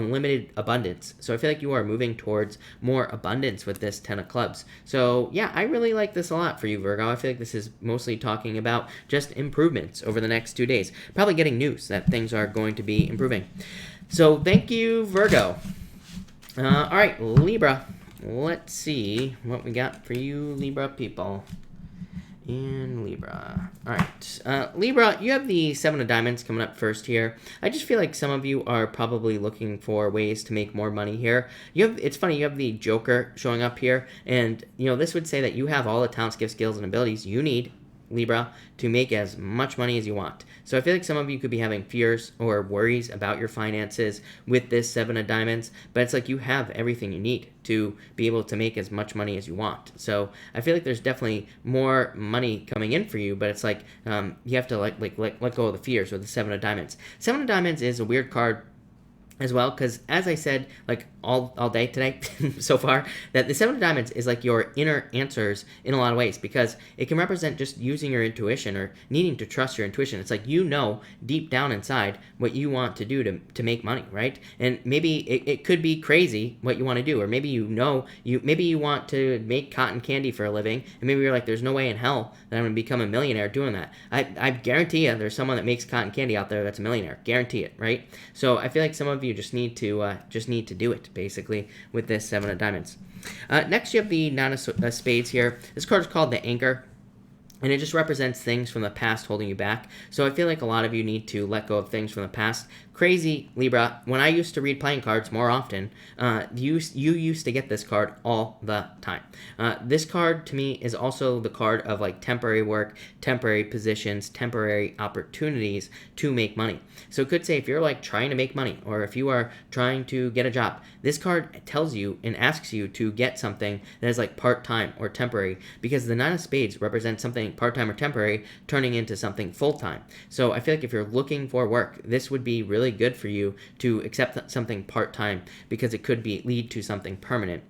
unlimited abundance. So I feel like you are moving towards more abundance with this 10 of Clubs. So yeah, I really like this a lot for you, Virgo. I feel like this is mostly talking about just improvements over the next 2 days. Probably getting news that things are going to be improving. So thank you, Virgo. All right, Libra. Let's see what we got for you, Libra people. And Libra. All right. Libra, you have the 7 of Diamonds coming up first here. I just feel like some of you are probably looking for ways to make more money here. It's funny, you have the Joker showing up here. And, this would say that you have all the talents, gifts, skills, and abilities you need, Libra, to make as much money as you want. So I feel like some of you could be having fears or worries about your finances with this 7 of Diamonds, but it's like you have everything you need to be able to make as much money as you want. So I feel like there's definitely more money coming in for you, but it's like you have to let go of the fears with the 7 of Diamonds. 7 of Diamonds is a weird card as well, because as I said, like all day today so far, that the 7 of Diamonds is like your inner answers in a lot of ways, because it can represent just using your intuition or needing to trust your intuition. It's like deep down inside what you want to do to make money, right? And maybe it could be crazy what you want to do, or maybe maybe you want to make cotton candy for a living, and maybe you're like, there's no way in hell that I'm going to become a millionaire doing that. I guarantee you there's someone that makes cotton candy out there that's a millionaire. Guarantee it, right? So I feel like some of you just need to do it, basically, with this 7 of Diamonds. Next, you have the 9 of Spades here. This card is called the Anchor, and it just represents things from the past holding you back. So I feel like a lot of you need to let go of things from the past. Crazy, Libra. When I used to read playing cards more often, you used to get this card all the time. This card, to me, is also the card of like temporary work, temporary positions, temporary opportunities to make money. So it could say if you're like trying to make money, or if you are trying to get a job, this card tells you and asks you to get something that is like part-time or temporary, because the 9 of Spades represents something part-time or temporary turning into something full-time. So I feel like if you're looking for work, this would be really good for you to accept something part-time, because it could lead to something permanent.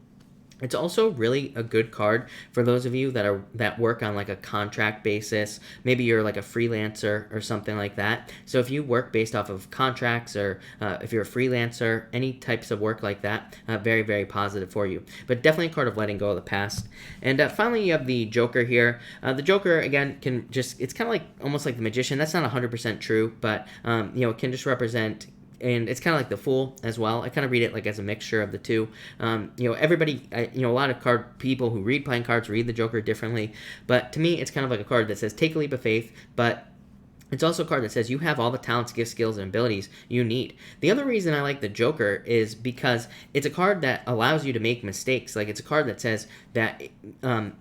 It's also really a good card for those of you that work on like a contract basis. Maybe you're like a freelancer or something like that. So if you work based off of contracts, or if you're a freelancer, any types of work like that, very, very positive for you. But definitely a card of letting go of the past. And finally, you have the Joker here. The Joker, again, it's kind of like almost like the Magician. That's not 100% true, but it can just represent and it's kind of like the Fool as well. I kind of read it like as a mixture of the two. Everybody, a lot of card people who read playing cards read the Joker differently, but to me, it's kind of like a card that says take a leap of faith, but it's also a card that says you have all the talents, gifts, skills, and abilities you need. The other reason I like the Joker is because it's a card that allows you to make mistakes. Like, it's a card that says that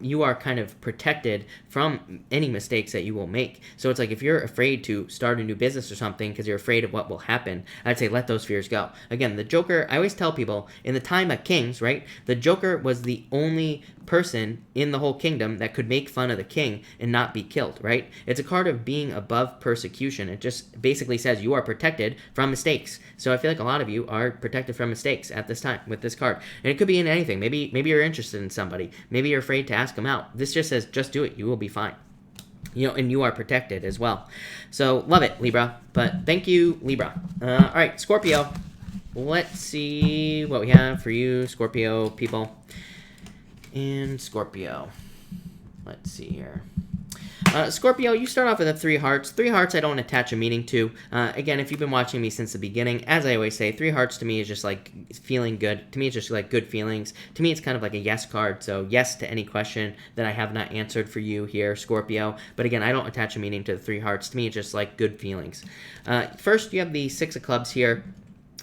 you are kind of protected from any mistakes that you will make. So it's like if you're afraid to start a new business or something because you're afraid of what will happen, I'd say let those fears go. Again, the Joker, I always tell people, in the time of kings, right, the Joker was the only person in the whole kingdom that could make fun of the king and not be killed, right? It's a card of being above persecution. It just basically says you are protected from mistakes. So I feel like a lot of you are protected from mistakes at this time with this card. And it could be in anything. Maybe you're interested in somebody. Maybe you're afraid to ask them out. This just says just do it. You will be fine. And you are protected as well. So love it, Libra. But thank you, Libra. All right, Scorpio. Let's see what we have for you, Scorpio people. And Scorpio. Let's see here. Scorpio, you start off with a 3 hearts. 3 hearts I don't attach a meaning to. Again, if you've been watching me since the beginning, as I always say, 3 hearts to me is just like feeling good. To me, it's just like good feelings. To me, it's kind of like a yes card. So yes to any question that I have not answered for you here, Scorpio. But again, I don't attach a meaning to the 3 hearts. To me, it's just like good feelings. First, you have the 6 of clubs here.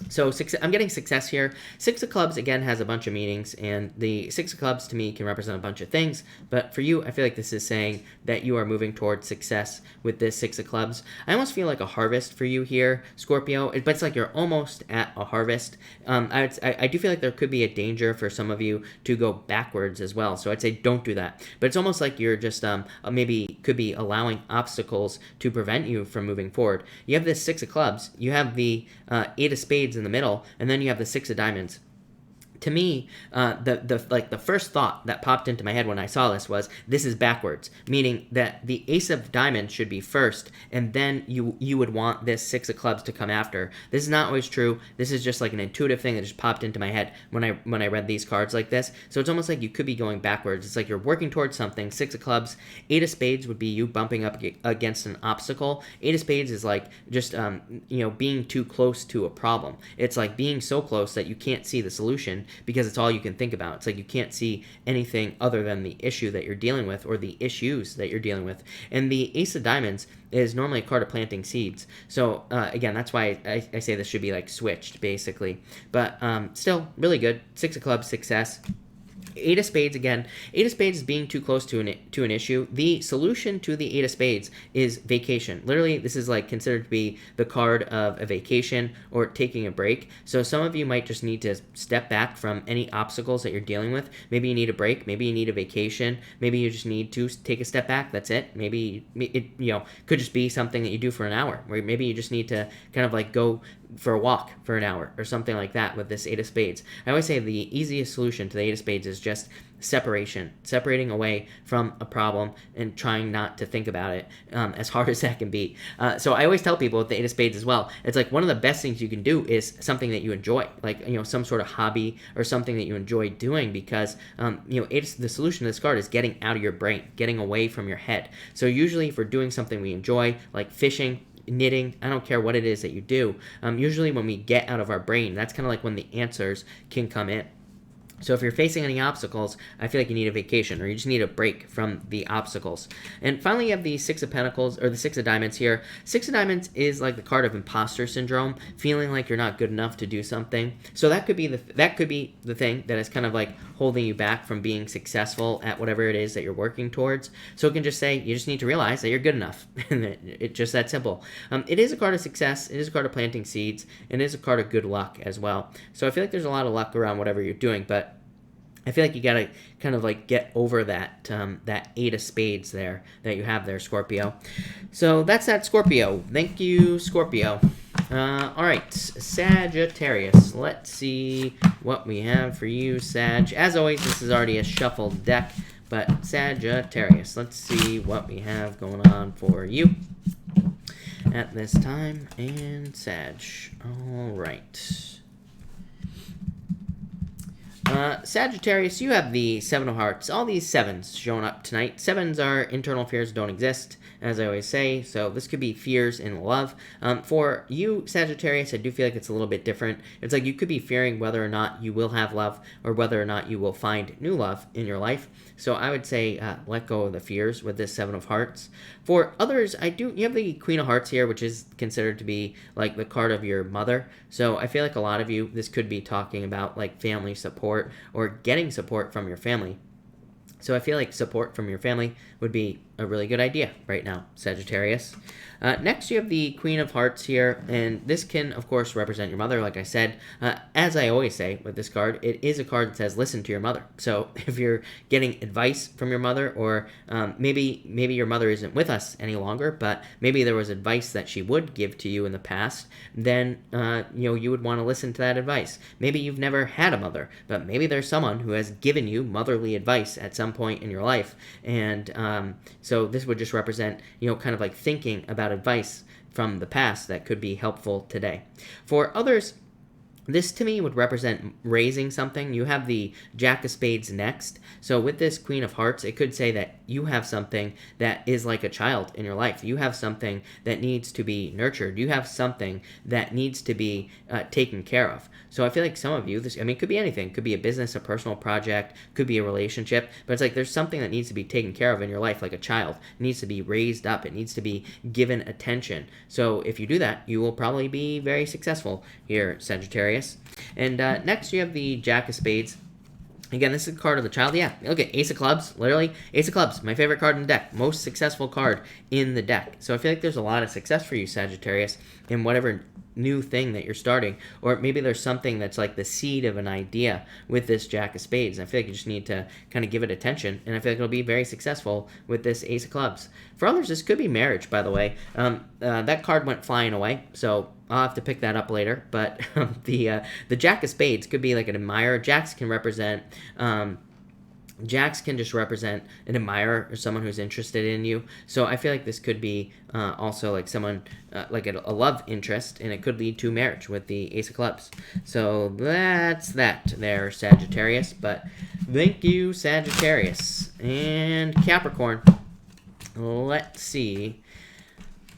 So I'm getting success here. 6 of clubs, again, has a bunch of meanings, and the 6 of clubs, to me, can represent a bunch of things. But for you, I feel like this is saying that you are moving towards success with this 6 of clubs. I almost feel like a harvest for you here, Scorpio, but it's like you're almost at a harvest. I do feel like there could be a danger for some of you to go backwards as well. So I'd say don't do that. But it's almost like you're just maybe could be allowing obstacles to prevent you from moving forward. You have this 6 of clubs. You have the 8 of spades in the middle, and then you have the 6 of diamonds. To me, the first thought that popped into my head when I saw this was, this is backwards, meaning that the ace of diamonds should be first, and then you would want this 6 of clubs to come after. This is not always true. This is just like an intuitive thing that just popped into my head when I read these cards like this. So it's almost like you could be going backwards. It's like you're working towards something. 6 of clubs. 8 of spades would be you bumping up against an obstacle. 8 of spades is like just being too close to a problem. It's like being so close that you can't see the solution, because it's all you can think about. It's like you can't see anything other than the issue that you're dealing with or the issues that you're dealing with. And the ace of diamonds is normally a card of planting seeds. So again, that's why I say this should be like switched basically. But still really good. 6 of clubs, success. 8 of spades, again, 8 of spades is being too close to an issue. The solution to the 8 of spades is vacation. Literally, this is like considered to be the card of a vacation or taking a break. So some of you might just need to step back from any obstacles that you're dealing with. Maybe you need a break. Maybe you need a vacation. Maybe you just need to take a step back. That's it. Maybe it could just be something that you do for an hour, where maybe you just need to kind of like go for a walk for an hour or something like that with this 8 of spades. I always say the easiest solution to the 8 of spades is just separating away from a problem and trying not to think about it, as hard as that can be. So I always tell people with the 8 of spades as well, it's like one of the best things you can do is something that you enjoy, like some sort of hobby or something that you enjoy doing, because the solution to this card is getting out of your brain, getting away from your head. So usually if we're doing something we enjoy, like fishing, knitting, I don't care what it is that you do, usually when we get out of our brain, that's kind of like when the answers can come in. So if you're facing any obstacles, I feel like you need a vacation, or you just need a break from the obstacles. And finally, you have the 6 of pentacles, or the 6 of diamonds here. 6 of diamonds is like the card of imposter syndrome, feeling like you're not good enough to do something. So that could be the thing that is kind of like holding you back from being successful at whatever it is that you're working towards. So it can just say, you just need to realize that you're good enough. And it's just that simple. It is a card of success. It is a card of planting seeds. And it is a card of good luck as well. So I feel like there's a lot of luck around whatever you're doing, but I feel like you gotta kind of like get over that 8 of spades there that you have there, Scorpio. So that's that, Scorpio. Thank you, Scorpio. All right, Sagittarius. Let's see what we have for you, Sag. As always, this is already a shuffled deck, but Sagittarius. Let's see what we have going on for you at this time. And Sag. All right. Sagittarius, you have the Seven of Hearts. All these sevens showing up tonight. Sevens are internal fears don't exist, as I always say, so this could be fears in love. For you, Sagittarius, I do feel like it's a little bit different. It's like you could be fearing whether or not you will have love or whether or not you will find new love in your life. So I would say let go of the fears with this Seven of Hearts. For others, you have the Queen of Hearts here, which is considered to be like the card of your mother. So I feel like a lot of you, this could be talking about like family support or getting support from your family. So I feel like support from your family would be a really good idea right now, Sagittarius. Next, you have the Queen of Hearts here, and this can, of course, represent your mother, like I said. As I always say with this card, it is a card that says, listen to your mother. So if you're getting advice from your mother, or maybe your mother isn't with us any longer, but maybe there was advice that she would give to you in the past, then you would want to listen to that advice. Maybe you've never had a mother, but maybe there's someone who has given you motherly advice at some point in your life, and so this would just represent, kind of like thinking about advice from the past that could be helpful today. For others, this to me would represent raising something. You have the Jack of Spades next. So with this Queen of Hearts, it could say that you have something that is like a child in your life. You have something that needs to be nurtured. You have something that needs to be taken care of. So I feel like some of you, it could be anything. It could be a business, a personal project, could be a relationship. But it's like there's something that needs to be taken care of in your life, like a child. It needs to be raised up. It needs to be given attention. So if you do that, you will probably be very successful here, Sagittarius. And next you have the Jack of Spades. Again, this is a card of the child. Yeah, look at Ace of Clubs. Literally, Ace of Clubs, my favorite card in the deck. Most successful card in the deck. So I feel like there's a lot of success for you, Sagittarius, in whatever new thing that you're starting. Or maybe there's something that's like the seed of an idea with this Jack of Spades. I feel like you just need to kind of give it attention. And I feel like it'll be very successful with this Ace of Clubs. For others, this could be marriage, by the way. That card went flying away, so I'll have to pick that up later. But the Jack of Spades could be like an admirer. Jacks can just represent an admirer or someone who's interested in you. So I feel like this could be also like someone, like a love interest, and it could lead to marriage with the Ace of Clubs. So that's that there, Sagittarius. But thank you, Sagittarius. And Capricorn, let's see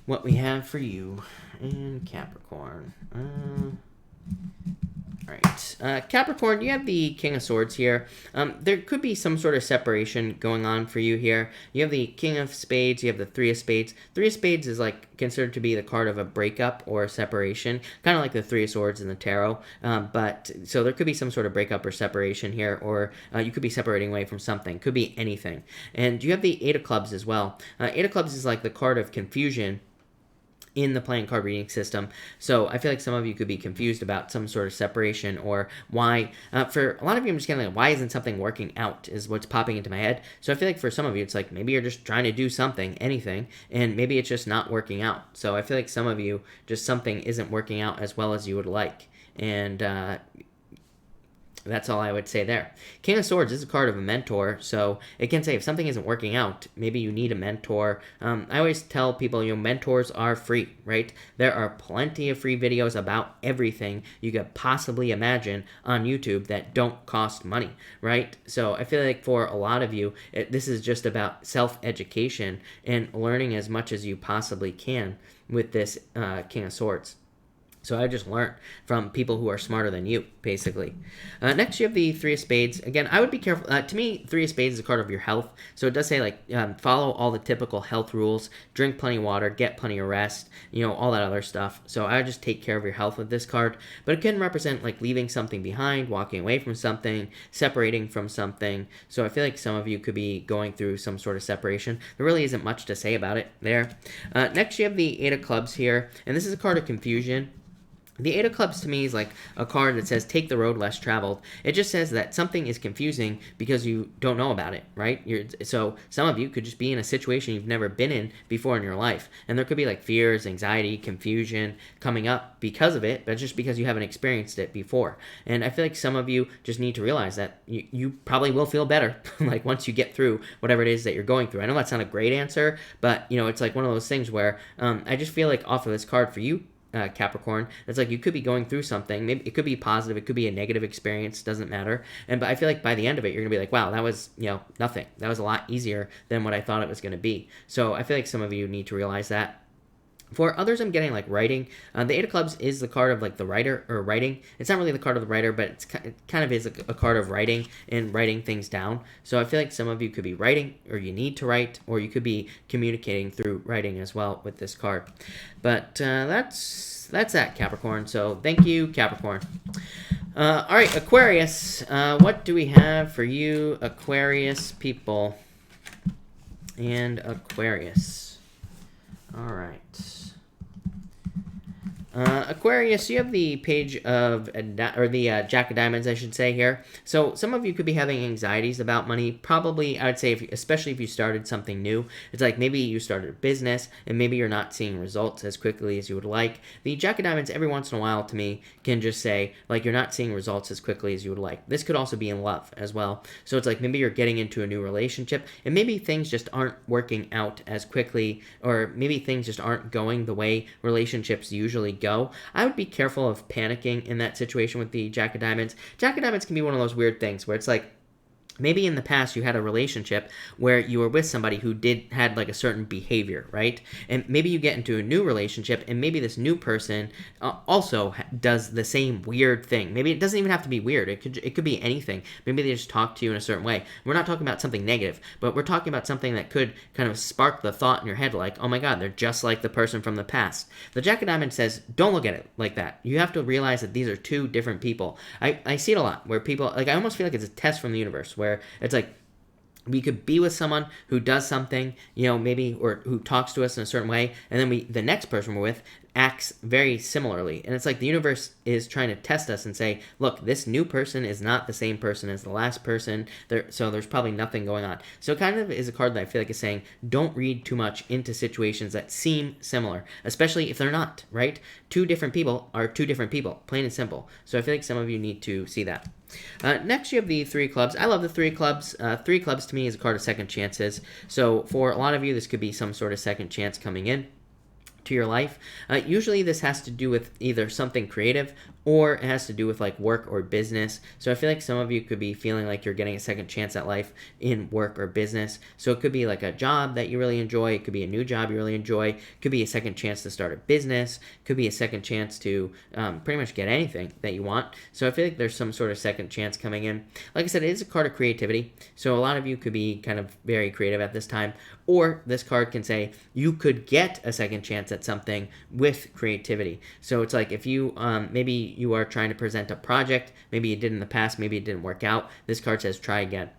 what we have for you in Capricorn. Alright, Capricorn, you have the King of Swords here. There could be some sort of separation going on for you here. You have the King of Spades, you have the Three of Spades. Three of Spades is like considered to be the card of a breakup or a separation, kind of like the Three of Swords in the tarot. So there could be some sort of breakup or separation here, or you could be separating away from something. Could be anything. And you have the Eight of Clubs as well. Eight of Clubs is like the card of confusion in the playing card reading system. So I feel like some of you could be confused about some sort of separation, or why, for a lot of you, I'm just kind of like, why isn't something working out is what's popping into my head. So I feel like for some of you, it's like maybe you're just trying to do something, anything, and maybe it's just not working out. So I feel like some of you, just something isn't working out as well as you would like. And that's all I would say there. King of Swords is a card of a mentor, so it can say if something isn't working out, maybe you need a mentor. I always tell people, mentors are free, right? There are plenty of free videos about everything you could possibly imagine on YouTube that don't cost money, right? So I feel like for a lot of you, this is just about self-education and learning as much as you possibly can with this King of Swords. So I just learned from people who are smarter than you, basically. Next, you have the Three of Spades. Again, I would be careful. To me, Three of Spades is a card of your health. So it does say, like, follow all the typical health rules, drink plenty of water, get plenty of rest, all that other stuff. So I would just take care of your health with this card. But it can represent, like, leaving something behind, walking away from something, separating from something. So I feel like some of you could be going through some sort of separation. There really isn't much to say about it there. Next, you have the Eight of Clubs here. And this is a card of confusion. The Eight of Clubs to me is like a card that says, take the road less traveled. It just says that something is confusing because you don't know about it, right? So some of you could just be in a situation you've never been in before in your life. And there could be like fears, anxiety, confusion coming up because of it, but just because you haven't experienced it before. And I feel like some of you just need to realize that you probably will feel better like once you get through whatever it is that you're going through. I know that's not a great answer, but it's like one of those things where I just feel like off of this card for you, Capricorn. It's like you could be going through something. Maybe it could be positive, it could be a negative experience, doesn't matter. But I feel like by the end of it, you're gonna be like, wow, that was nothing. That was a lot easier than what I thought it was gonna be. So I feel like some of you need to realize that. For others, I'm getting like writing. The Eight of Clubs is the card of like the writer or writing. It's not really the card of the writer, but it kind of is a card of writing and writing things down. So I feel like some of you could be writing, or you need to write, or you could be communicating through writing as well with this card. But that's that, Capricorn. So thank you, Capricorn. All right, Aquarius. What do we have for you, Aquarius people? And Aquarius. All right. Aquarius, you have the page of, or the Jack of Diamonds, I should say here. So some of you could be having anxieties about money. Probably, I would say, especially if you started something new. It's like maybe you started a business and maybe you're not seeing results as quickly as you would like. The Jack of Diamonds, every once in a while, to me, can just say, like, you're not seeing results as quickly as you would like. This could also be in love as well. So it's like maybe you're getting into a new relationship and maybe things just aren't working out as quickly, or maybe things just aren't going the way relationships usually go. I would be careful of panicking in that situation with the Jack of Diamonds. Jack of Diamonds can be one of those weird things where it's like, maybe in the past you had a relationship where you were with somebody who had like a certain behavior, right? And maybe you get into a new relationship and maybe this new person also does the same weird thing. Maybe it doesn't even have to be weird. It could be anything. Maybe they just talk to you in a certain way. We're not talking about something negative, but we're talking about something that could kind of spark the thought in your head like, oh my God, they're just like the person from the past. The Jack of Diamonds says, don't look at it like that. You have to realize that these are two different people. I see it a lot where people, like, I almost feel like it's a test from the universe where it's like we could be with someone who does something, maybe, or who talks to us in a certain way, and then the next person we're with acts very similarly. And it's like the universe is trying to test us and say, look, this new person is not the same person as the last person, so there's probably nothing going on. So it kind of is a card that I feel like is saying, don't read too much into situations that seem similar, especially if they're not, right? Two different people are two different people, plain and simple. So I feel like some of you need to see that. Next, you have the Three of Clubs. I love the Three of Clubs. Three of Clubs to me is a card of second chances. So for a lot of you, this could be some sort of second chance coming in to your life. Usually this has to do with either something creative or it has to do with like work or business. So I feel like some of you could be feeling like you're getting a second chance at life in work or business. So it could be like a job that you really enjoy. It could be a new job you really enjoy. It could be a second chance to start a business. It could be a second chance to pretty much get anything that you want. So I feel like there's some sort of second chance coming in. Like I said, it is a card of creativity. So a lot of you could be kind of very creative at this time. Or this card can say you could get a second chance at something with creativity. So it's like if you maybe you are trying to present a project, maybe you did in the past, maybe it didn't work out. This card says try again.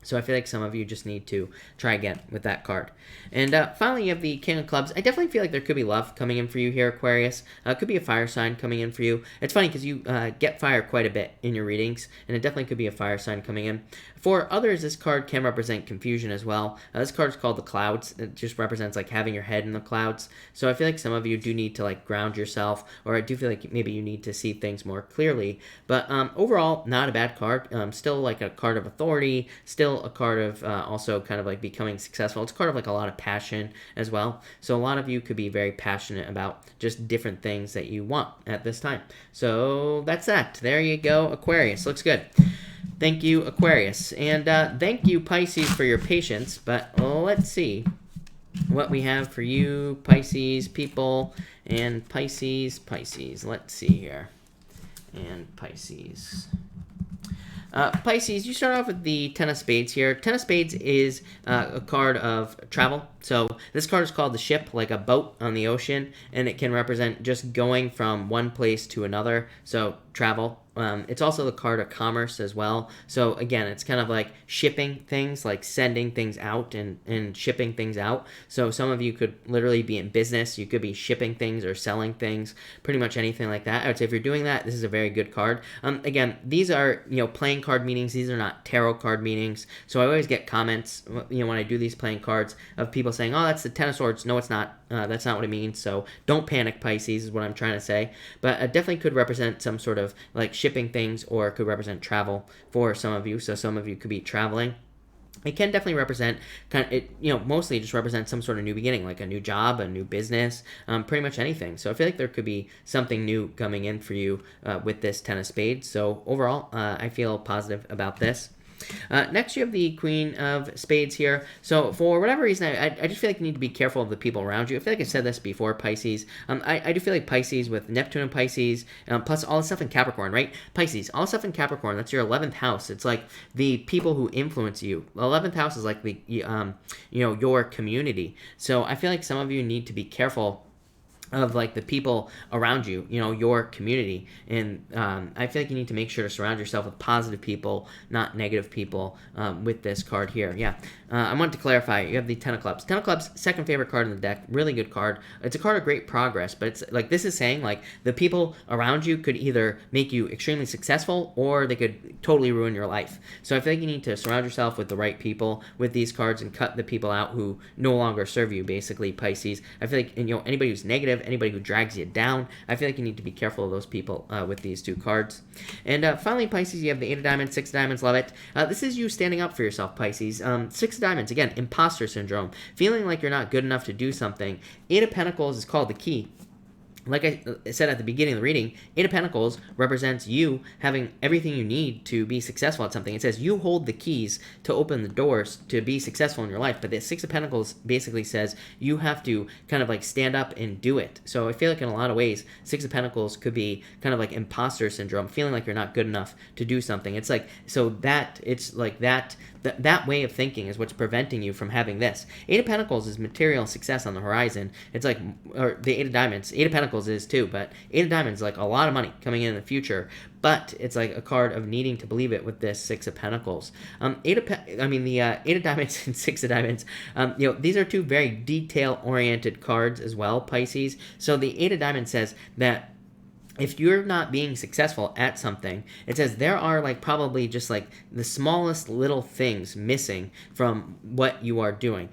So I feel like some of you just need to try again with that card. And finally, you have the King of Clubs. I definitely feel like there could be love coming in for you here, Aquarius. It could be a fire sign coming in for you. It's funny because you get fire quite a bit in your readings, and it definitely could be a fire sign coming in. For others, this card can represent confusion as well. This card is called the Clouds. It just represents like having your head in the clouds. So I feel like some of you do need to like ground yourself, or I do feel like maybe you need to see things more clearly. But overall, not a bad card. Still like a card of authority, still a card of also kind of like becoming successful. It's a card of like a lot of passion as well. So a lot of you could be very passionate about just different things that you want at this time. So that's that. There you go, Aquarius. Looks good. Thank you, Aquarius. And thank you, Pisces, for your patience. But let's see what we have for you, Pisces people, and Pisces. Let's see here. And Pisces. Pisces, you start off with the Ten of Spades here. Ten of Spades is a card of travel. So this card is called the Ship, like a boat on the ocean, and it can represent just going from one place to another. So travel. It's also the card of commerce as well. So again, it's kind of like shipping things, like sending things out and shipping things out. So some of you could literally be in business. You could be shipping things or selling things, pretty much anything like that. I would say if you're doing that, this is a very good card. Again, these are, playing card meanings. These are not tarot card meanings. So I always get comments, when I do these playing cards of people saying, oh, that's the Ten of Swords. No, it's not. That's not what it means. So don't panic, Pisces, is what I'm trying to say. But it definitely could represent some sort of like shipping things, or it could represent travel for some of you. So some of you could be traveling. it can definitely represent mostly just represents some sort of new beginning, like a new job, a new business, pretty much anything. So I feel like there could be something new coming in for you with this Ten of Spades. So overall, I feel positive about this. Next, you have the Queen of Spades here. So for whatever reason, I just feel like you need to be careful of the people around you. I feel like I said this before, Pisces. I do feel like Pisces with Neptune and Pisces, plus all the stuff in Capricorn, right? Pisces, all the stuff in Capricorn, that's your 11th house. It's like the people who influence you. The 11th house is like the, your community. So I feel like some of you need to be careful of like the people around you, your community. And I feel like you need to make sure to surround yourself with positive people, not negative people, with this card here. Yeah. I want to clarify, you have the Ten of Clubs. Ten of Clubs, second favorite card in the deck, really good card. It's a card of great progress, but it's like, this is saying like the people around you could either make you extremely successful or they could totally ruin your life. So I feel like you need to surround yourself with the right people with these cards and cut the people out who no longer serve you, basically, Pisces. I feel like, anybody who's negative, anybody who drags you down, I feel like you need to be careful of those people with these two cards. And finally, Pisces, you have the Eight of Diamonds, Six of Diamonds, love it. This is you standing up for yourself, Pisces. Six of Diamonds, again, imposter syndrome, feeling like you're not good enough to do something. Eight of Pentacles is called the key. Like I said at the beginning of the reading, Eight of Pentacles represents you having everything you need to be successful at something. It says you hold the keys to open the doors to be successful in your life. But the Six of Pentacles basically says you have to kind of like stand up and do it. So I feel like in a lot of ways, Six of Pentacles could be kind of like imposter syndrome, feeling like you're not good enough to do something. It's like, so that, it's like that way of thinking is what's preventing you from having this. Eight of Pentacles is material success on the horizon. It's like, or the Eight of Diamonds. Eight of Pentacles is too, but Eight of Diamonds is like a lot of money coming in the future. But it's like a card of needing to believe it with this Six of Pentacles. The Eight of Diamonds and Six of Diamonds, these are two very detail-oriented cards as well, Pisces. So the Eight of Diamonds says that if you're not being successful at something, it says there are like probably just like the smallest little things missing from what you are doing.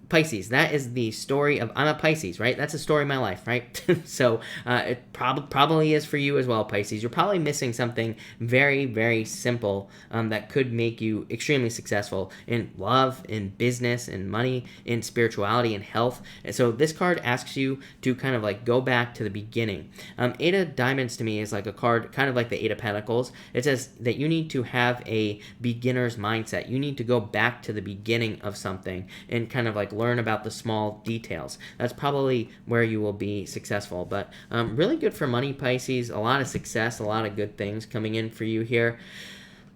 Pisces, that is the story of, I'm a Pisces, right? That's the story of my life, right? So it probably is for you as well, Pisces. You're probably missing something very, very simple that could make you extremely successful in love, in business, in money, in spirituality, in health. And so this card asks you to kind of like go back to the beginning. Eight of Diamonds to me is like a card kind of like the Eight of Pentacles. It says that you need to have a beginner's mindset. You need to go back to the beginning of something and kind of like learn about the small details. That's probably where you will be successful. But really good for money, Pisces. A lot of success, a lot of good things coming in for you here.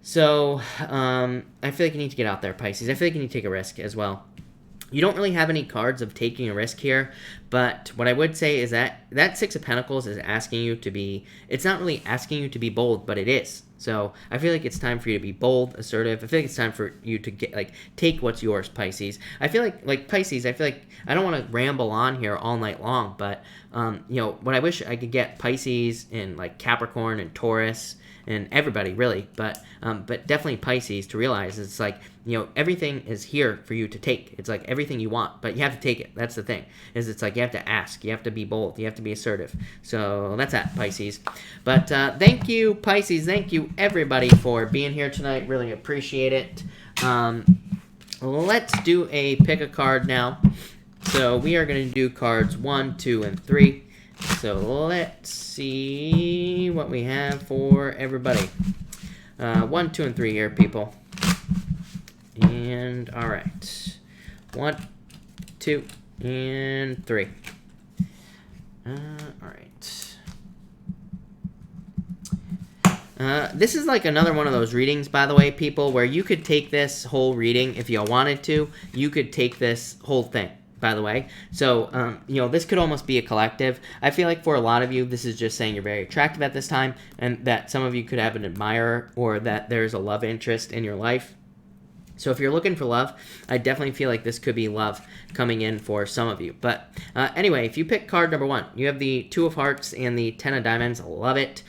So I feel like you need to get out there, Pisces. I feel like you need to take a risk as well. You don't really have any cards of taking a risk here, but what I would say is that that Six of Pentacles is asking you to be, it's not really asking you to be bold, but it is. So I feel like it's time for you to be bold, assertive. I feel like it's time for you to get take what's yours, Pisces. I feel like Pisces, I feel like I don't want to ramble on here all night long, but what I wish I could get Pisces and like Capricorn and Taurus and everybody really, but definitely Pisces to realize it's like, everything is here for you to take. It's like everything you want, but you have to take it. That's the thing, is it's like you have to ask, you have to be bold, you have to be assertive. So that's that, Pisces. But thank you, Pisces. Thank you, everybody, for being here tonight. Really appreciate it. Let's do a pick a card now. So we are going to do cards 1, 2, and 3. So let's see what we have for everybody. 1, 2, and 3 here, people. And all right. 1, 2, and 3. All right. This is like another one of those readings, by the way, people, where you could take this whole reading if you wanted to. You could take this whole thing, by the way. So, this could almost be a collective. I feel like for a lot of you, this is just saying you're very attractive at this time, and that some of you could have an admirer, or that there's a love interest in your life. So if you're looking for love, I definitely feel like this could be love coming in for some of you. But anyway, if you pick card number 1, you have the Two of Hearts and the Ten of Diamonds. Love it.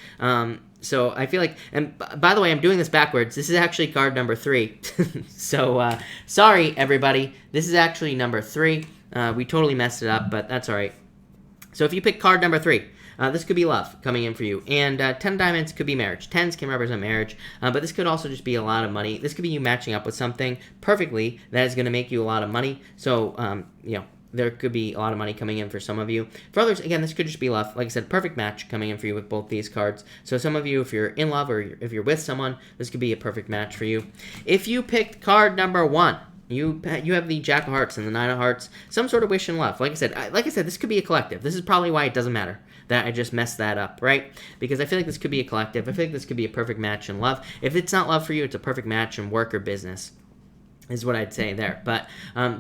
So I feel like, and by the way, I'm doing this backwards. This is actually card number 3. So sorry, everybody. This is actually number 3. We totally messed it up, but that's all right. So if you pick card number 3, this could be love coming in for you. And 10 diamonds could be marriage. 10s can represent marriage, but this could also just be a lot of money. This could be you matching up with something perfectly that is going to make you a lot of money. So, there could be a lot of money coming in for some of you. For others, again, this could just be love. Like I said, perfect match coming in for you with both these cards. So some of you, if you're in love or if you're with someone, this could be a perfect match for you. If you picked card number 1, you have the Jack of Hearts and the Nine of Hearts, some sort of wish and love. Like I said, this could be a collective. This is probably why it doesn't matter that I just messed that up, right? Because I feel like this could be a collective. I feel like this could be a perfect match in love. If it's not love for you, it's a perfect match in work or business, is what I'd say there. But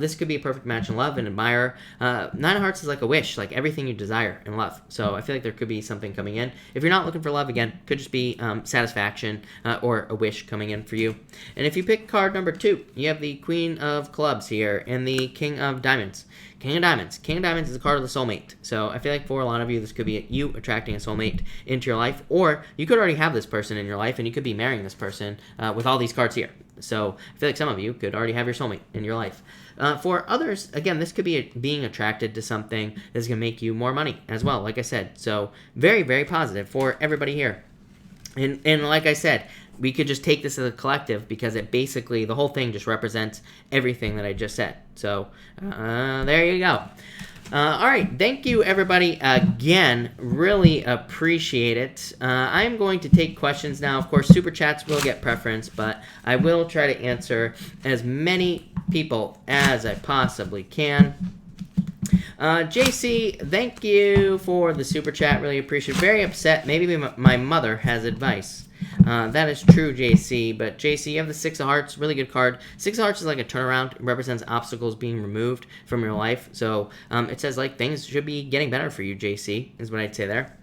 this could be a perfect match in love and admirer. Nine of Hearts is like a wish, like everything you desire in love. So I feel like there could be something coming in. If you're not looking for love, again, could just be satisfaction or a wish coming in for you. And if you pick card number 2, you have the Queen of Clubs here and the King of Diamonds. King of Diamonds. King of Diamonds is a card of the soulmate. So I feel like for a lot of you, this could be you attracting a soulmate into your life, or you could already have this person in your life and you could be marrying this person with all these cards here. So I feel like some of you could already have your soulmate in your life. For others, again, this could be being attracted to something that's going to make you more money as well, like I said. So very, very positive for everybody here. And like I said, we could just take this as a collective because it basically, the whole thing just represents everything that I just said. So there you go. All right, thank you everybody again. Really appreciate it. I'm going to take questions now. Of course, super chats will get preference, but I will try to answer as many people as I possibly can. JC, thank you for the super chat. Really appreciate it. Very upset. Maybe my mother has advice. That is true, JC. But JC, you have the Six of Hearts. Really good card. Six of Hearts is like a turnaround. It represents obstacles being removed from your life. So it says like things should be getting better for you, JC, is what I'd say there.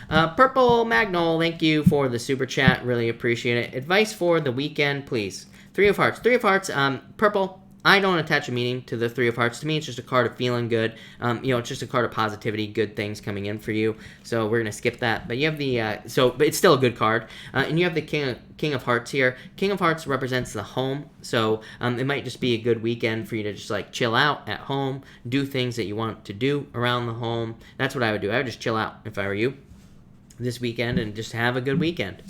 Purple Magnol, thank you for the super chat. Really appreciate it. Advice for the weekend, please. Three of Hearts. Three of Hearts, purple. I don't attach a meaning to the Three of Hearts. To me, it's just a card of feeling good. It's just a card of positivity, good things coming in for you. So we're going to skip that. But you have the, but it's still a good card. And you have the King of Hearts here. King of Hearts represents the home. So it might just be a good weekend for you to just like chill out at home, do things that you want to do around the home. That's what I would do. I would just chill out if I were you this weekend and just have a good weekend.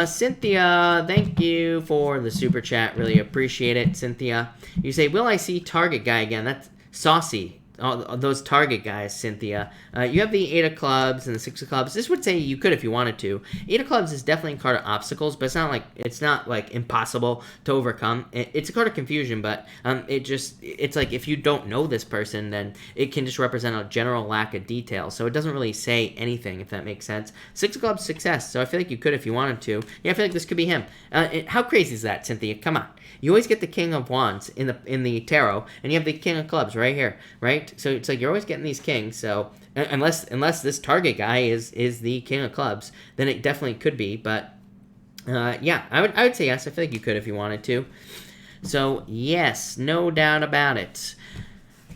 Cynthia, thank you for the super chat. Really appreciate it, Cynthia. You say, will I see Target guy again? That's saucy. Oh, those Target guys, Cynthia. You have the 8 of Clubs and the 6 of Clubs. This would say you could if you wanted to. 8 of Clubs is definitely a card of obstacles, but it's not like impossible to overcome. It's a card of confusion, but it's like if you don't know this person, then it can just represent a general lack of detail. So it doesn't really say anything, if that makes sense. 6 of Clubs, success. So I feel like you could if you wanted to. Yeah, I feel like this could be him. How crazy is that, Cynthia? Come on. You always get the King of Wands in the tarot, and you have the King of Clubs right here, right? So it's like you're always getting these kings. So unless this Target guy is the King of Clubs, then it definitely could be. But yeah, I would say yes. I feel like you could if you wanted to. So yes, no doubt about it.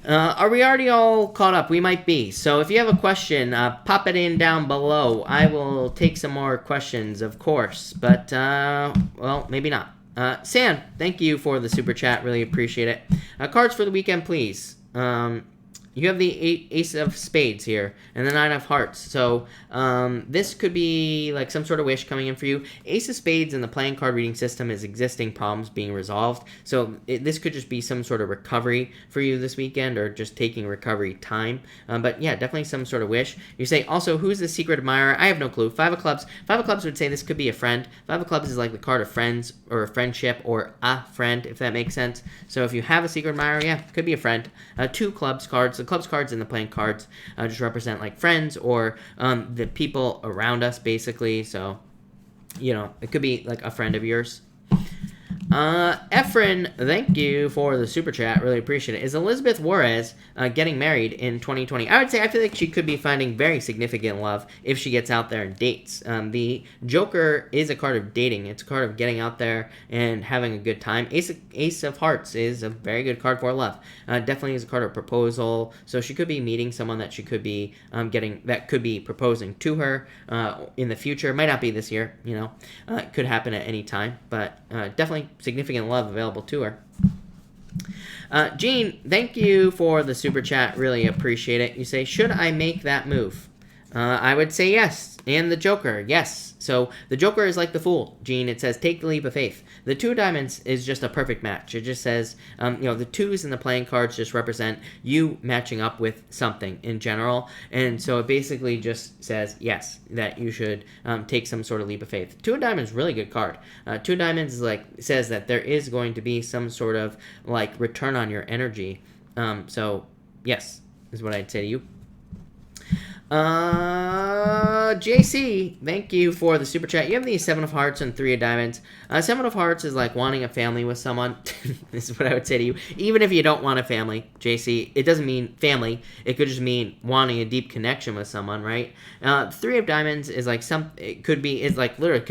Are we already all caught up? We might be. So if you have a question, pop it in down below. I will take some more questions, of course. But well, maybe not. Sam, thank you for the super chat. Really appreciate it. Cards for the weekend, please. You have the Ace of Spades here, and the Nine of Hearts. So this could be like some sort of wish coming in for you. Ace of Spades in the playing card reading system is existing problems being resolved. So this could just be some sort of recovery for you this weekend, or just taking recovery time. But yeah, definitely some sort of wish. You say, also, who's the secret admirer? I have no clue. 5 of Clubs. 5 of Clubs would say this could be a friend. 5 of Clubs is like the card of friends, or a friendship, or a friend, if that makes sense. So if you have a secret admirer, yeah, could be a friend. 2 Clubs cards. The Clubs cards and the playing cards just represent like friends, or the people around us, basically. So, it could be like a friend of yours. Efren, thank you for the super chat. Really appreciate it. Is Elizabeth Juarez getting married in 2020? I feel like she could be finding very significant love if she gets out there and dates. The Joker is a card of dating. It's a card of getting out there and having a good time. Ace of Hearts is a very good card for love. Definitely is a card of proposal. So she could be meeting someone that she could be that could be proposing to her in the future. Might not be this year, It could happen at any time, but definitely significant love available to her. Gene, thank you for the super chat. Really appreciate it. You say, should I make that move? I would say yes. And the Joker, yes. So the Joker is like the Fool, Gene. It says, take the leap of faith. The 2 of diamonds is just a perfect match. It just says, the 2s in the playing cards just represent you matching up with something in general. And so it basically just says, yes, that you should take some sort of leap of faith. 2 of diamonds, really good card. 2 of diamonds is says that there is going to be some sort of return on your energy. So yes, is what I'd say to you. JC, thank you for the super chat. You have the 7 of hearts and 3 of diamonds. 7 of hearts is like wanting a family with someone. This is what I would say to you. Even if you don't want a family, JC, it doesn't mean family. It could just mean wanting a deep connection with someone, right? 3 of diamonds is literally could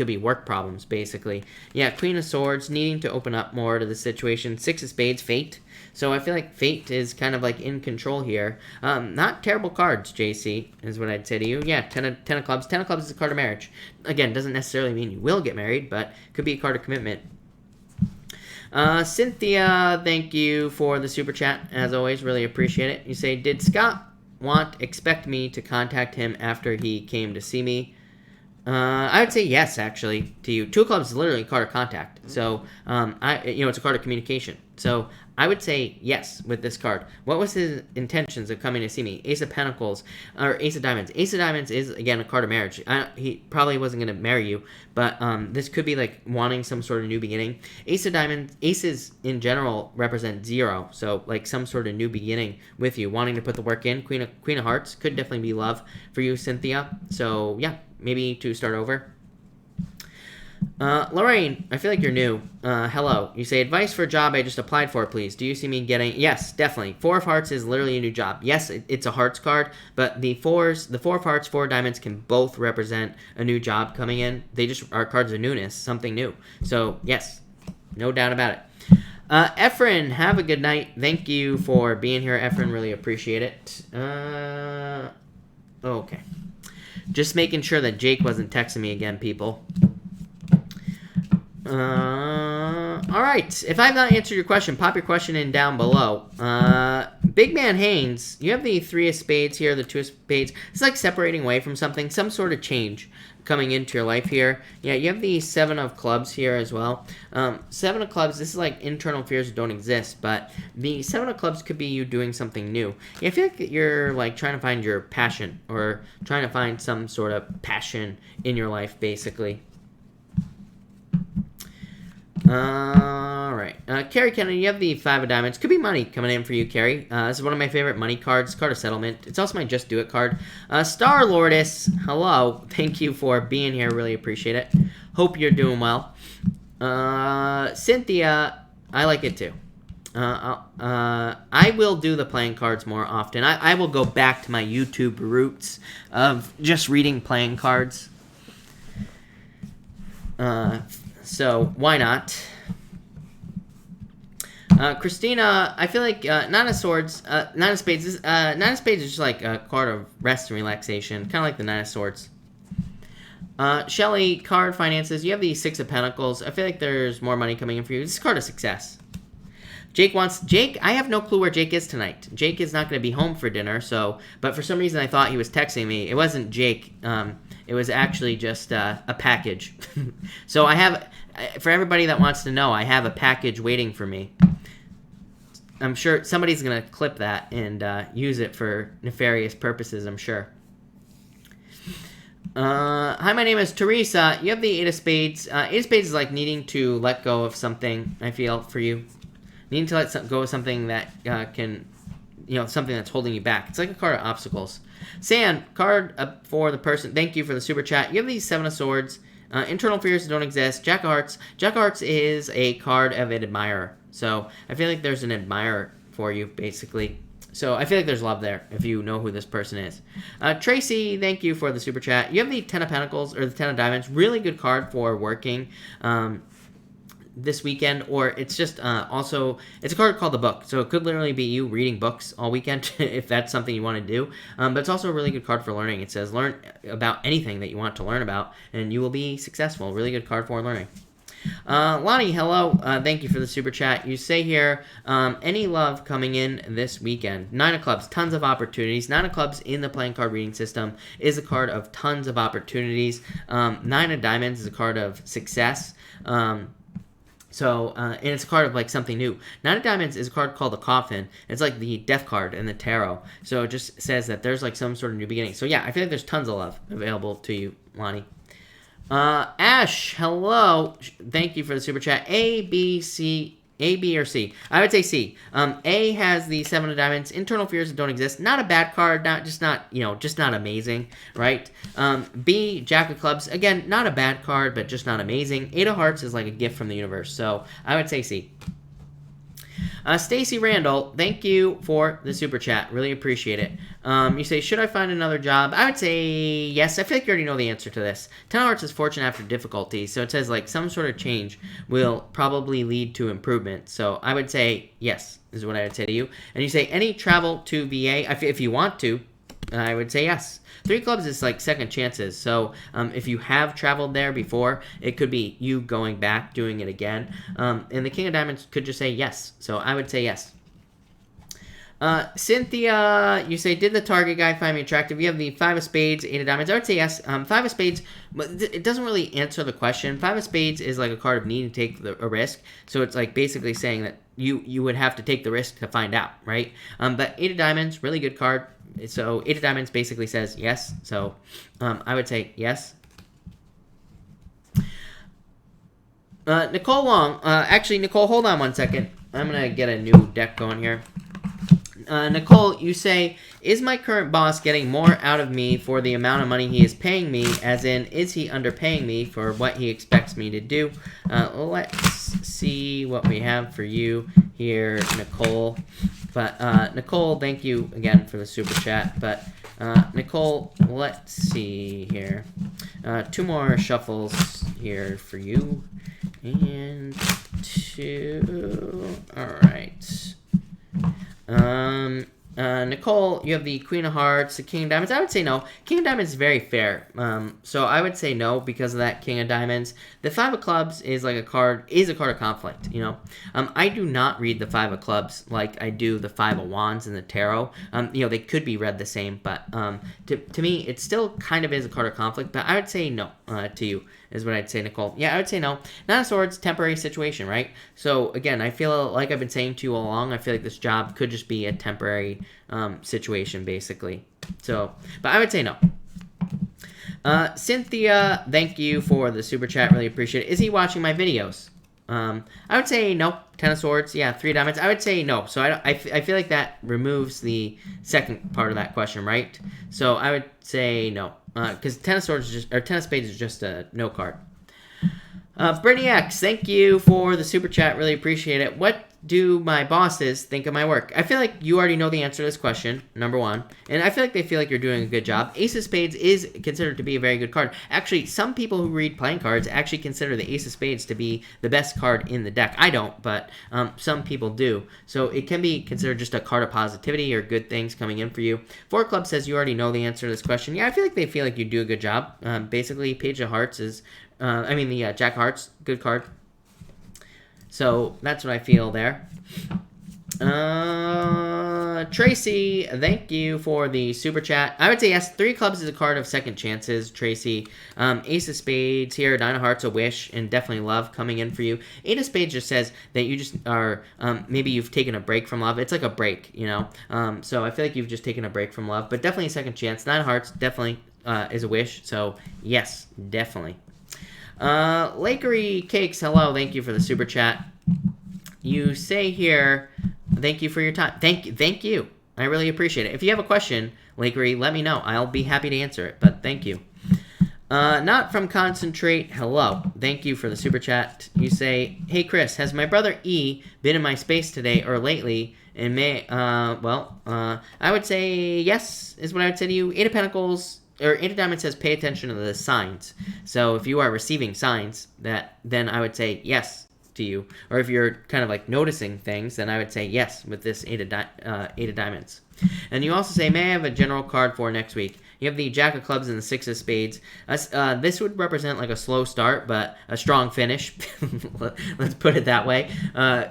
be work problems, basically. Yeah, Queen of Swords, needing to open up more to the situation. 6 of Spades, fate. So I feel like fate is kind of in control here. Not terrible cards, JC, is what I'd say to you. Yeah, 10 of clubs. 10 of clubs is a card of marriage. Again, doesn't necessarily mean you will get married, but could be a card of commitment. Cynthia, thank you for the super chat. As always, really appreciate it. You say, did Scott expect me to contact him after he came to see me? I would say yes, actually, to you. 2 of clubs is literally a card of contact. So, it's a card of communication. So I would say yes with this card. What was his intentions of coming to see me? Ace of Pentacles or Ace of Diamonds. Ace of Diamonds is, again, a card of marriage. He probably wasn't going to marry you, but this could be wanting some sort of new beginning. Ace of Diamonds, aces in general represent 0, so some sort of new beginning with you, wanting to put the work in. Queen of Hearts could definitely be love for you, Cynthia. So yeah, maybe to start over. Lorraine, I feel like you're new. Hello. You say, advice for a job I just applied for, please. Do you see me getting... Yes, definitely. 4 of Hearts is literally a new job. Yes, it's a Hearts card, but the 4 of Hearts, 4 of Diamonds can both represent a new job coming in. They just are cards of newness, something new. So, yes, no doubt about it. Efren, have a good night. Thank you for being here, Efren. Really appreciate it. Okay. Just making sure that Jake wasn't texting me again, people. Alright, if I have not answered your question, pop your question in down below. Big Man Haynes, you have the 3 of Spades here, the 2 of Spades. It's separating away from something, some sort of change coming into your life here. Yeah, you have the 7 of Clubs here as well. 7 of Clubs, this is internal fears that don't exist, but the 7 of Clubs could be you doing something new. Yeah, I feel like you're trying to find your passion, or trying to find some sort of passion in your life, basically. Alright. Carrie Kennedy, you have the 5 of Diamonds. Could be money coming in for you, Carrie. This is one of my favorite money cards. Card of Settlement. It's also my Just Do It card. Star Lordess, hello. Thank you for being here. Really appreciate it. Hope you're doing well. Cynthia, I like it too. I will do the playing cards more often. I will go back to my YouTube roots of just reading playing cards. So why not? Christina, I feel like Nine of Swords, Nine of Spades. Nine of Spades is just a card of rest and relaxation, kind of like the Nine of Swords. Shelly, card finances. You have the 6 of Pentacles. I feel like there's more money coming in for you. This is a card of success. Jake, I have no clue where Jake is tonight. Jake is not going to be home for dinner, but for some reason I thought he was texting me. It wasn't Jake. It was actually just a package. So I have, for everybody that wants to know, I have a package waiting for me. I'm sure somebody's going to clip that and use it for nefarious purposes, I'm sure. Hi, my name is Teresa. You have the 8 of Spades. 8 of Spades is needing to let go of something, I feel, for you. Needing to let go of something that something that's holding you back. It's like a card of obstacles. Sand, card for the person. Thank you for the super chat. You have these 7 of Swords. Internal fears that don't exist. Jack of Hearts. Jack of Hearts is a card of an admirer. So I feel like there's an admirer for you, basically. So I feel like there's love there, if you know who this person is. Tracy, thank you for the super chat. You have the 10 of Pentacles, or the 10 of Diamonds. Really good card for working this weekend, or it's just also, it's a card called The Book, so it could literally be you reading books all weekend if that's something you want to do, but it's also a really good card for learning. It says learn about anything that you want to learn about, and you will be successful. Really good card for learning. Lonnie, hello. Thank you for the super chat. You say here, any love coming in this weekend? Nine of Clubs, tons of opportunities. Nine of Clubs in the playing card reading system is a card of tons of opportunities. Nine of Diamonds is a card of success. And it's a card of like something new. Nine of Diamonds is a card called the Coffin. It's like the death card in the tarot. So it just says that there's like some sort of new beginning. So yeah, I feel like there's tons of love available to you, Lonnie. Ash, hello. Thank you for the super chat. A, B, or C? I would say C. A has the Seven of Diamonds. Internal fears that don't exist. Not a bad card. Just not amazing, right? B, Jack of Clubs. Again, not a bad card, but just not amazing. Eight of Hearts is like a gift from the universe. So I would say C. Stacy Randall, thank you for the super chat. Really appreciate it. You say, should I find another job? I would say yes. I feel like you already know the answer to this. Ten of Hearts is fortune after difficulty. So it says like some sort of change will probably lead to improvement. So I would say yes, is what I would say to you. And you say, any travel to VA? If you want to, I would say yes. Three Clubs is like second chances. So if you have traveled there before, it could be you going back, doing it again. And the King of Diamonds could just say yes. So I would say yes. Cynthia, you say, did the target guy find me attractive? You have the Five of Spades, Eight of Diamonds. I would say yes. Five of Spades, but it doesn't really answer the question. Five of Spades is like a card of needing to take a risk. So it's like basically saying that you would have to take the risk to find out, right? But Eight of Diamonds, really good card. So Eight of Diamonds basically says yes. So I would say yes. Nicole Long. Actually, Nicole, hold on one second. I'm going to get a new deck going here. Nicole, you say, is my current boss getting more out of me for the amount of money he is paying me? As in, is he underpaying me for what he expects me to do? Let's see what we have for you here, Nicole. But, Nicole, thank you again for the super chat. But, Nicole, let's see here. Two more shuffles here for you. And two. All right. Nicole, you have the Queen of Hearts, the King of Diamonds. I would say no. King of Diamonds is very fair. So I would say no because of that King of Diamonds. The Five of Clubs is like a card of conflict, you know. I do not read the Five of Clubs like I do the Five of Wands in the tarot. They could be read the same, but to me, it still kind of is a card of conflict, but I would say no to you, is what I'd say, Nicole. Yeah, I would say no. Nine of Swords, temporary situation, right? So, again, I feel like I've been saying to you all along, I feel like this job could just be a temporary situation, basically. So, but I would say no. Cynthia, thank you for the super chat. Really appreciate it. Is he watching my videos? I would say no. Ten of Swords, yeah. Three of Diamonds, I would say no. So I feel like that removes the second part of that question, right? So I would say no. Because Ten of Swords Ten of Spades is just a no card. Brittany X, thank you for the super chat. Really appreciate it. What do my bosses think of my work? I feel like you already know the answer to this question, number one. And I feel like they feel like you're doing a good job. Ace of Spades is considered to be a very good card. Actually, some people who read playing cards actually consider the Ace of Spades to be the best card in the deck. I don't, but some people do. So it can be considered just a card of positivity or good things coming in for you. Four of Clubs says you already know the answer to this question. Yeah, I feel like they feel like you do a good job. Basically, Page of Hearts is... the Jack of Hearts, good card. So that's what I feel there. Tracy, thank you for the super chat. I would say yes. Three of Clubs is a card of second chances, Tracy. Ace of Spades here, Nine of Hearts, a wish, and definitely love coming in for you. Eight of Spades just says that you just are, maybe you've taken a break from love. It's like a break, you know. So I feel like you've just taken a break from love, but definitely a second chance. Nine of Hearts definitely is a wish. So yes, definitely. Lakery Cakes, hello, thank you for the super chat. You say here, thank you for your time. Thank you. I really appreciate it. If you have a question, Lakery, let me know. I'll be happy to answer it, but thank you. Not from Concentrate, hello. Thank you for the super chat. You say, hey Chris, has my brother E been in my space today or lately? And I would say yes, is what I would say to you. Eight of Pentacles, or Eight of Diamonds says pay attention to the signs. So if you are receiving signs, then I would say yes to you. Or if you're kind of like noticing things, then I would say yes with this Eight of Diamonds. And you also say, may I have a general card for next week? You have the Jack of Clubs and the Six of Spades. This would represent like a slow start, but a strong finish. Let's put it that way.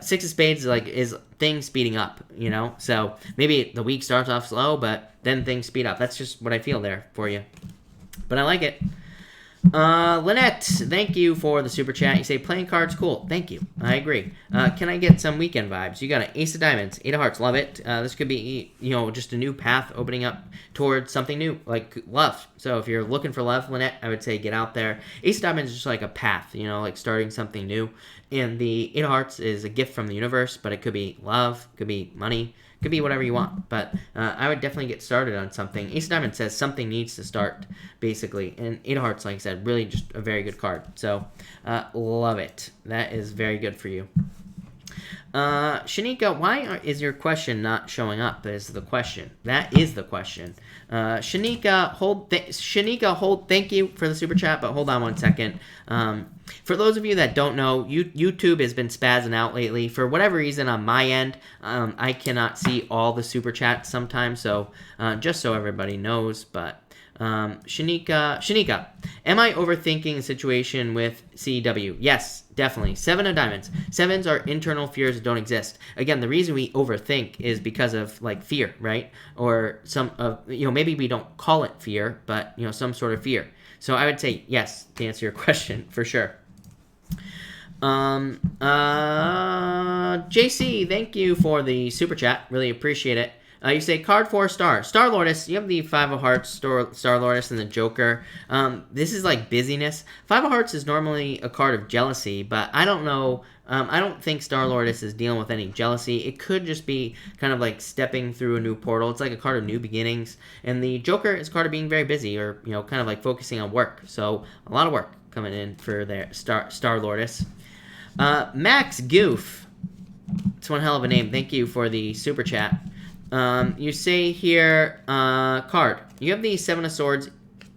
Six of Spades is things speeding up, you know? So maybe the week starts off slow, but then things speed up. That's just what I feel there for you. But I like it. Lynette, thank you for the super chat. You say playing cards, cool. Thank you. I agree. Can I get some weekend vibes? You got an Ace of Diamonds, Eight of Hearts. Love it. This could be, you know, just a new path opening up towards something new, like love. So if you're looking for love, Lynette, I would say get out there. Ace of Diamonds is just like a path, you know, like starting something new. And the Eight of Hearts is a gift from the universe, but it could be love, could be money, could be whatever you want. But I would definitely get started on something. Ace of Diamonds says something needs to start, basically. And Eight of Hearts, like I said, really just a very good card. So love it. That is very good for you. Shanika, why is your question not showing up? Is the question. That is the question. Shanika, hold. Thank you for the super chat, but hold on one second. For those of you that don't know, YouTube has been spazzing out lately. For whatever reason on my end, I cannot see all the super chats sometimes, so just so everybody knows, but Shanika, am I overthinking a situation with CW? Yes, definitely. Seven of Diamonds. Sevens are internal fears that don't exist. Again, the reason we overthink is because of like fear, right? Or some of, you know, maybe we don't call it fear, but you know, some sort of fear. So I would say yes to answer your question for sure. JC, thank you for the super chat. Really appreciate it. You say card 4 star. Star Lordess, you have the Five of Hearts, Star Lordess, and the Joker. This is like busyness. Five of Hearts is normally a card of jealousy, but I don't know. I don't think Star Lordess is dealing with any jealousy. It could just be kind of like stepping through a new portal. It's like a card of new beginnings. And the Joker is a card of being very busy, or you know, kind of like focusing on work. So a lot of work coming in for their Star Lordess. Max Goof. It's one hell of a name. Thank you for the super chat. You say here, card. You have the Seven of Swords.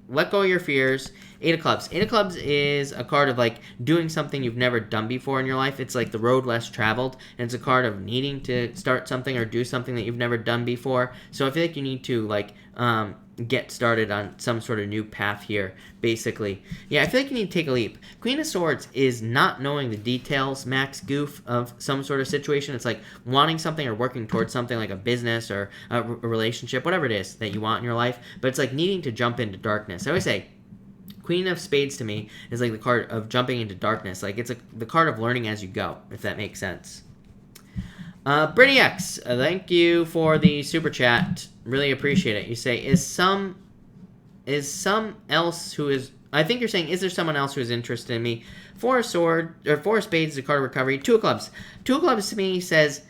Let go of your fears. Eight of Clubs. Eight of Clubs is a card of, like, doing something you've never done before in your life. It's like the road less traveled. And it's a card of needing to start something or do something that you've never done before. So I feel like you need to, like, get started on some sort of new path here, basically. Yeah, I feel like you need to take a leap. Queen of Swords is not knowing the details, Max Goof, of some sort of situation. It's like wanting something or working towards something like a business or a relationship, whatever it is that you want in your life. But it's like needing to jump into darkness. I always say, Queen of Spades to me is like the card of jumping into darkness. Like it's the card of learning as you go, if that makes sense. Brittany X, thank you for the super chat. Really appreciate it. You say, is some else who is, I think you're saying, is there someone else who is interested in me? Four of Spades is a card of recovery. Two of Clubs. Two of Clubs to me says,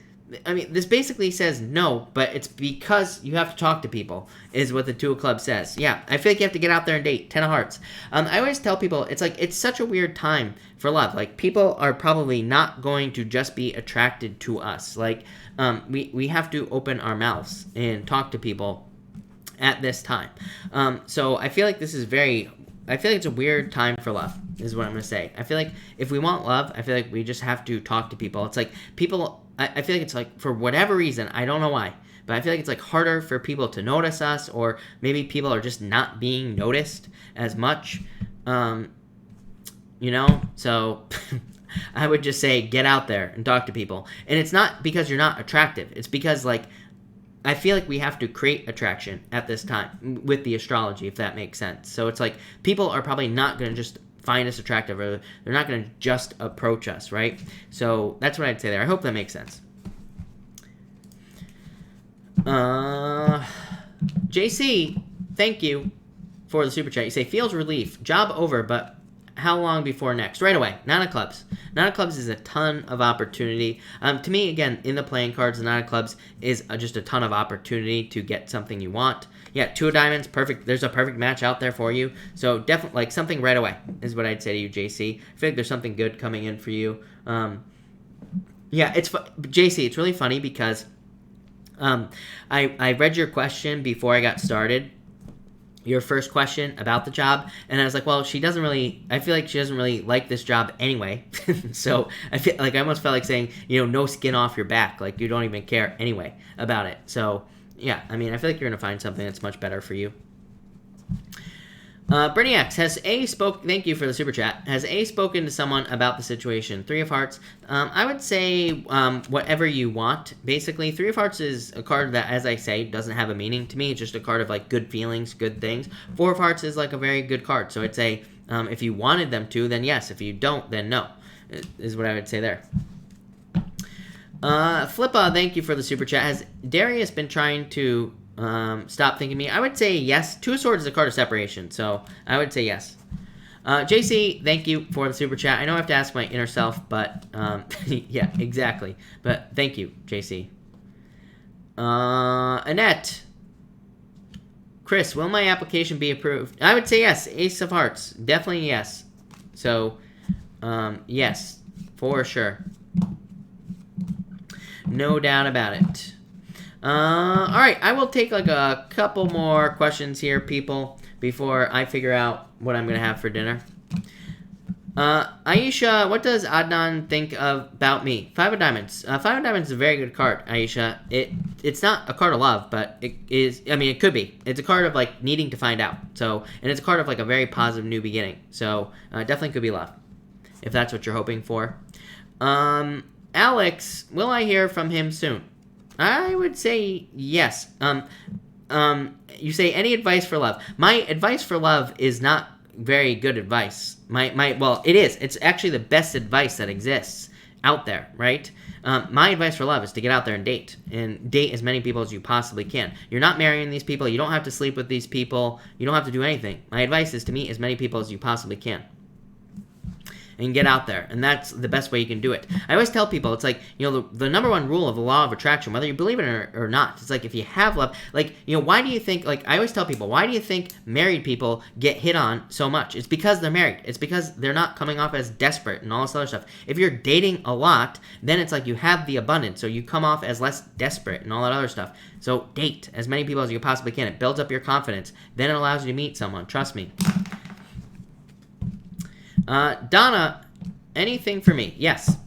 I mean, this basically says no, but it's because you have to talk to people, is what the Two of Clubs says. Yeah, I feel like you have to get out there and date. Ten of Hearts. I always tell people, it's like, it's such a weird time for love. Like, people are probably not going to just be attracted to us. Like, we have to open our mouths and talk to people at this time. So I feel like this is I feel like it's a weird time for love, is what I'm going to say. I feel like if we want love, I feel like we just have to talk to people. It's like people, I feel like it's like, for whatever reason, I don't know why, but I feel like it's like harder for people to notice us, or maybe people are just not being noticed as much, you know? So I would just say get out there and talk to people. And it's not because you're not attractive. It's because, like, I feel like we have to create attraction at this time with the astrology, if that makes sense. So it's like people are probably not going to just find us attractive, or they're not going to just approach us, right? So that's what I'd say there. I hope that makes sense. JC, thank you for the super chat. You say, feels relief. Job over, but how long before next? Right away. Nine of Clubs. Nine of Clubs is a ton of opportunity. To me, again, in the playing cards, the Nine of Clubs is just a ton of opportunity to get something you want. Yeah, Two of Diamonds, perfect. There's a perfect match out there for you. So definitely, like, something right away is what I'd say to you, JC. I feel like there's something good coming in for you. Yeah, JC, it's really funny because I read your question before I got started, your first question about the job, and I was like, well, I feel like she doesn't really like this job anyway. So I feel like I almost felt like saying, you know, no skin off your back, like you don't even care anyway about it. So yeah, I mean, I feel like you're gonna find something that's much better for you. Brainiacs, has A spoke? Thank you for the super chat. Has A spoken to someone about the situation? Three of Hearts. I would say whatever you want. Basically, Three of Hearts is a card that, as I say, doesn't have a meaning to me. It's just a card of like good feelings, good things. Four of Hearts is like a very good card. So I'd say if you wanted them to, then yes. If you don't, then no. Is what I would say there. Flippa, thank you for the super chat. Has Darius been trying to stop thinking me? I would say yes. Two of Swords is a card of separation, so I would say yes. JC, thank you for the super chat. I know I have to ask my inner self, but yeah, exactly. But thank you, JC. Annette, Chris, will my application be approved? I would say yes. Ace of Hearts, definitely yes. So, yes, for sure. No doubt about it. Alright, I will take like a couple more questions here, people, before I figure out what I'm going to have for dinner. Aisha, what does Adnan think about me? Five of Diamonds. Five of Diamonds is a very good card, Aisha. It's not a card of love, but it is, I mean, it could be. It's a card of, like, needing to find out. So, and it's a card of, like, a very positive new beginning. So, definitely could be love, if that's what you're hoping for. Alex, will I hear from him soon? I would say yes. You say any advice for love. My advice for love is not very good advice. Well, it is. It's actually the best advice that exists out there, right? My advice for love is to get out there and date as many people as you possibly can. You're not marrying these people. You don't have to sleep with these people. You don't have to do anything. My advice is to meet as many people as you possibly can. And get out there. And that's the best way you can do it. I always tell people, it's like, you know, the number one rule of the law of attraction, whether you believe it or not, it's like if you have love, like, you know, why do you think, like, I always tell people, why do you think married people get hit on so much? It's because they're married. It's because they're not coming off as desperate and all this other stuff. If you're dating a lot, then it's like you have the abundance, so you come off as less desperate and all that other stuff. So date as many people as you possibly can. It builds up your confidence. Then it allows you to meet someone. Trust me. Donna, anything for me? Yes.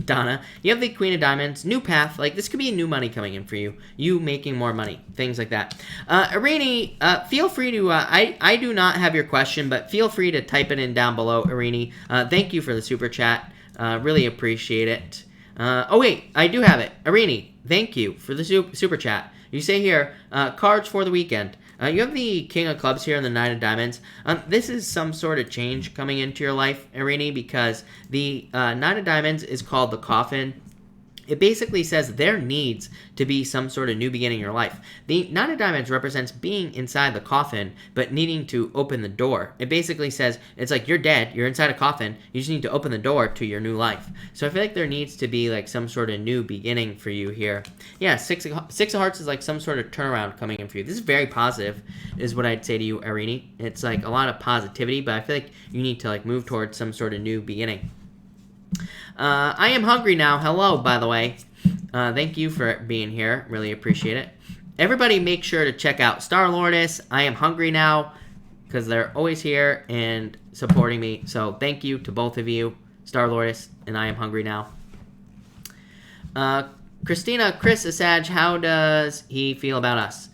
Donna, you have the Queen of Diamonds, new path. Like, this could be new money coming in for you. You making more money. Things like that. Irini, feel free to, I do not have your question, but feel free to type it in down below, Irini. Thank you for the super chat. Really appreciate it. Oh, wait, I do have it. Irini, thank you for the super chat. You say here, cards for the weekend. You have the King of Clubs here and the Knight of Diamonds. This is some sort of change coming into your life, Irini, because the Knight of Diamonds is called the Coffin. It basically says there needs to be some sort of new beginning in your life. The Knight of Diamonds represents being inside the coffin, but needing to open the door. It basically says, it's like you're dead, you're inside a coffin, you just need to open the door to your new life. So I feel like there needs to be like some sort of new beginning for you here. Yeah, Six of Hearts is like some sort of turnaround coming in for you. This is very positive, is what I'd say to you, Irini. It's like a lot of positivity, but I feel like you need to like move towards some sort of new beginning. I am hungry now. Hello, by the way. Thank you for being here. Really appreciate it. Everybody make sure to check out Star-Lordess. I am hungry now because they're always here and supporting me. So thank you to both of you, Star-Lordess and I am hungry now. Christina, Chris Asaj, how does he feel about us?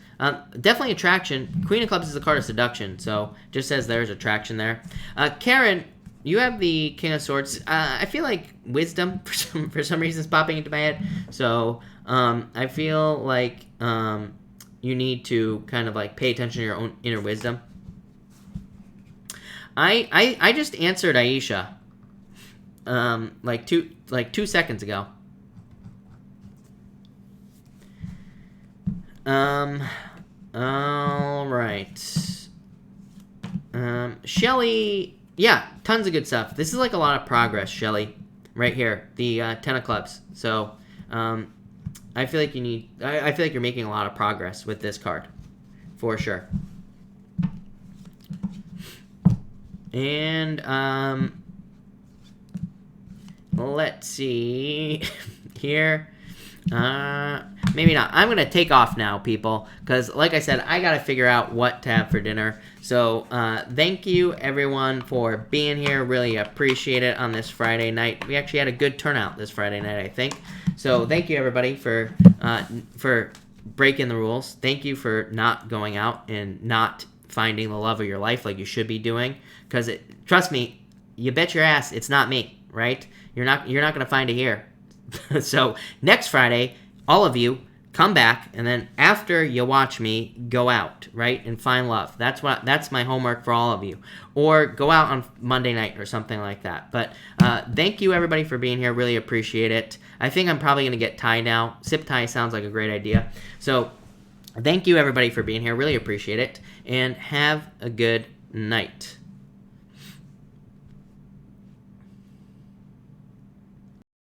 Definitely attraction. Queen of Clubs is a card of seduction, so just says there's attraction there. Karen, you have the King of Swords. I feel like wisdom for some reason is popping into my head. So I feel like you need to kind of like pay attention to your own inner wisdom. I just answered Aisha like two seconds ago. All right. Shelly. Yeah, tons of good stuff. This is like a lot of progress, Shelly. Right here, the Ten of Clubs. So, I feel like I feel like you're making a lot of progress with this card, for sure. And let's see here. Maybe not. I'm gonna take off now, people, because like I said, I gotta figure out what to have for dinner. So thank you everyone for being here. Really appreciate it on this Friday night. We actually had a good turnout this Friday night, I think. So thank you everybody for breaking the rules. Thank you for not going out and not finding the love of your life like you should be doing. Because trust me, you bet your ass it's not me, right? You're not going to find it here. So next Friday, all of you come back, and then after you watch me, go out, right, and find love. That's my homework for all of you. Or go out on Monday night or something like that. But thank you, everybody, for being here. Really appreciate it. I think I'm probably going to get tie now. Sip tie sounds like a great idea. So thank you, everybody, for being here. Really appreciate it. And have a good night.